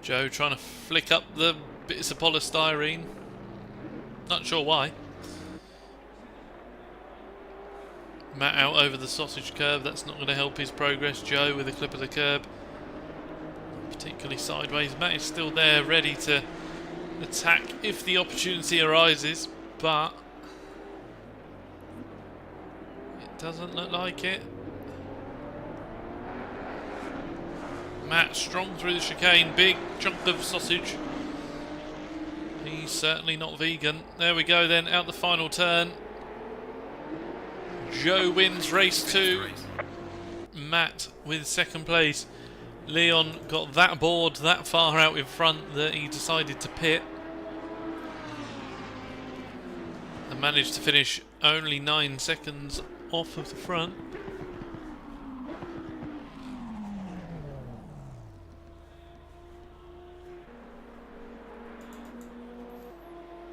Joe trying to flick up the bits of polystyrene. Not sure why. Matt out over the sausage curb. That's not going to help his progress. Joe with a clip of the curb. Particularly sideways. Matt is still there, ready to attack if the opportunity arises, but it doesn't look like it. Matt strong through the chicane. Big chunk of sausage. He's certainly not vegan. There we go then, out the final turn. Joe wins race 2. Matt with second place. Leon got that board that far out in front that he decided to pit. And managed to finish only 9 seconds off of the front.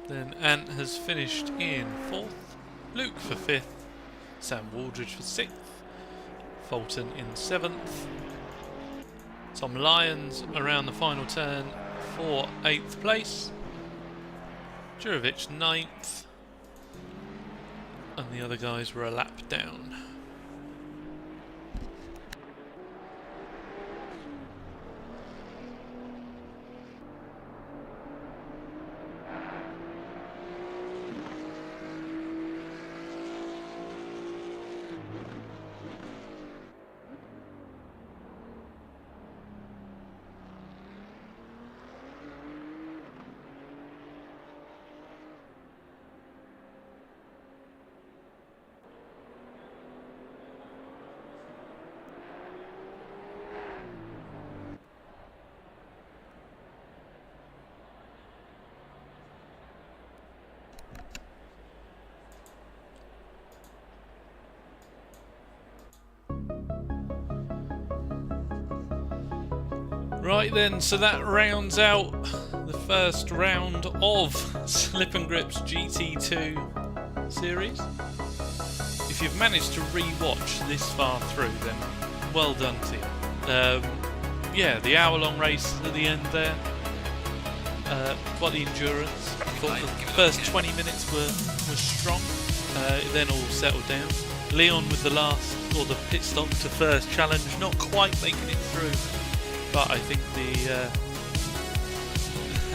Then Ant has finished in 4th. Luke for 5th. Sam Waldridge for 6th, Fulton in 7th, Tom Lyons around the final turn for 8th place, Jurovic 9th, and the other guys were a lap down. Right then, so that rounds out the first round of Slip and Grip's GT2 series. If you've managed to re-watch this far through, then well done to you. Yeah, the hour-long race at the end there. Quite the endurance. I thought the first 20 minutes were strong. It then all settled down. Leon with the last, or the pit stop to first challenge, not quite making it through. But I think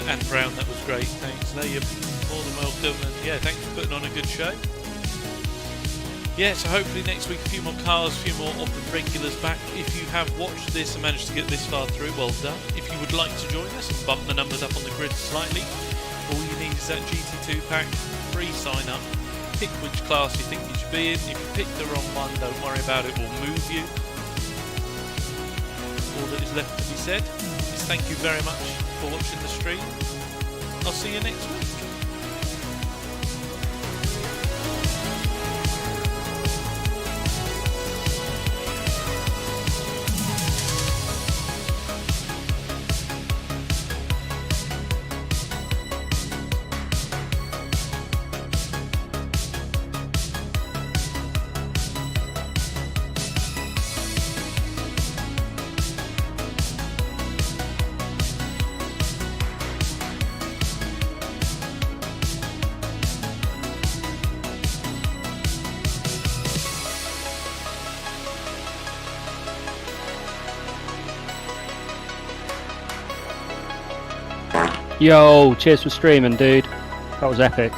and Brown, that was great. Thanks. No, you're more than welcome. And yeah, thanks for putting on a good show. Yeah, so hopefully next week a few more cars, a few more of the regulars back. If you have watched this and managed to get this far through, well done. If you would like to join us and bump the numbers up on the grid slightly, all you need is that GT2 pack, free sign up. Pick which class you think you should be in. If you pick the wrong one, don't worry about it, we'll move you. All that is left to be said is thank you very much for watching the stream. I'll see you next week. Yo, cheers for streaming, dude. That was epic.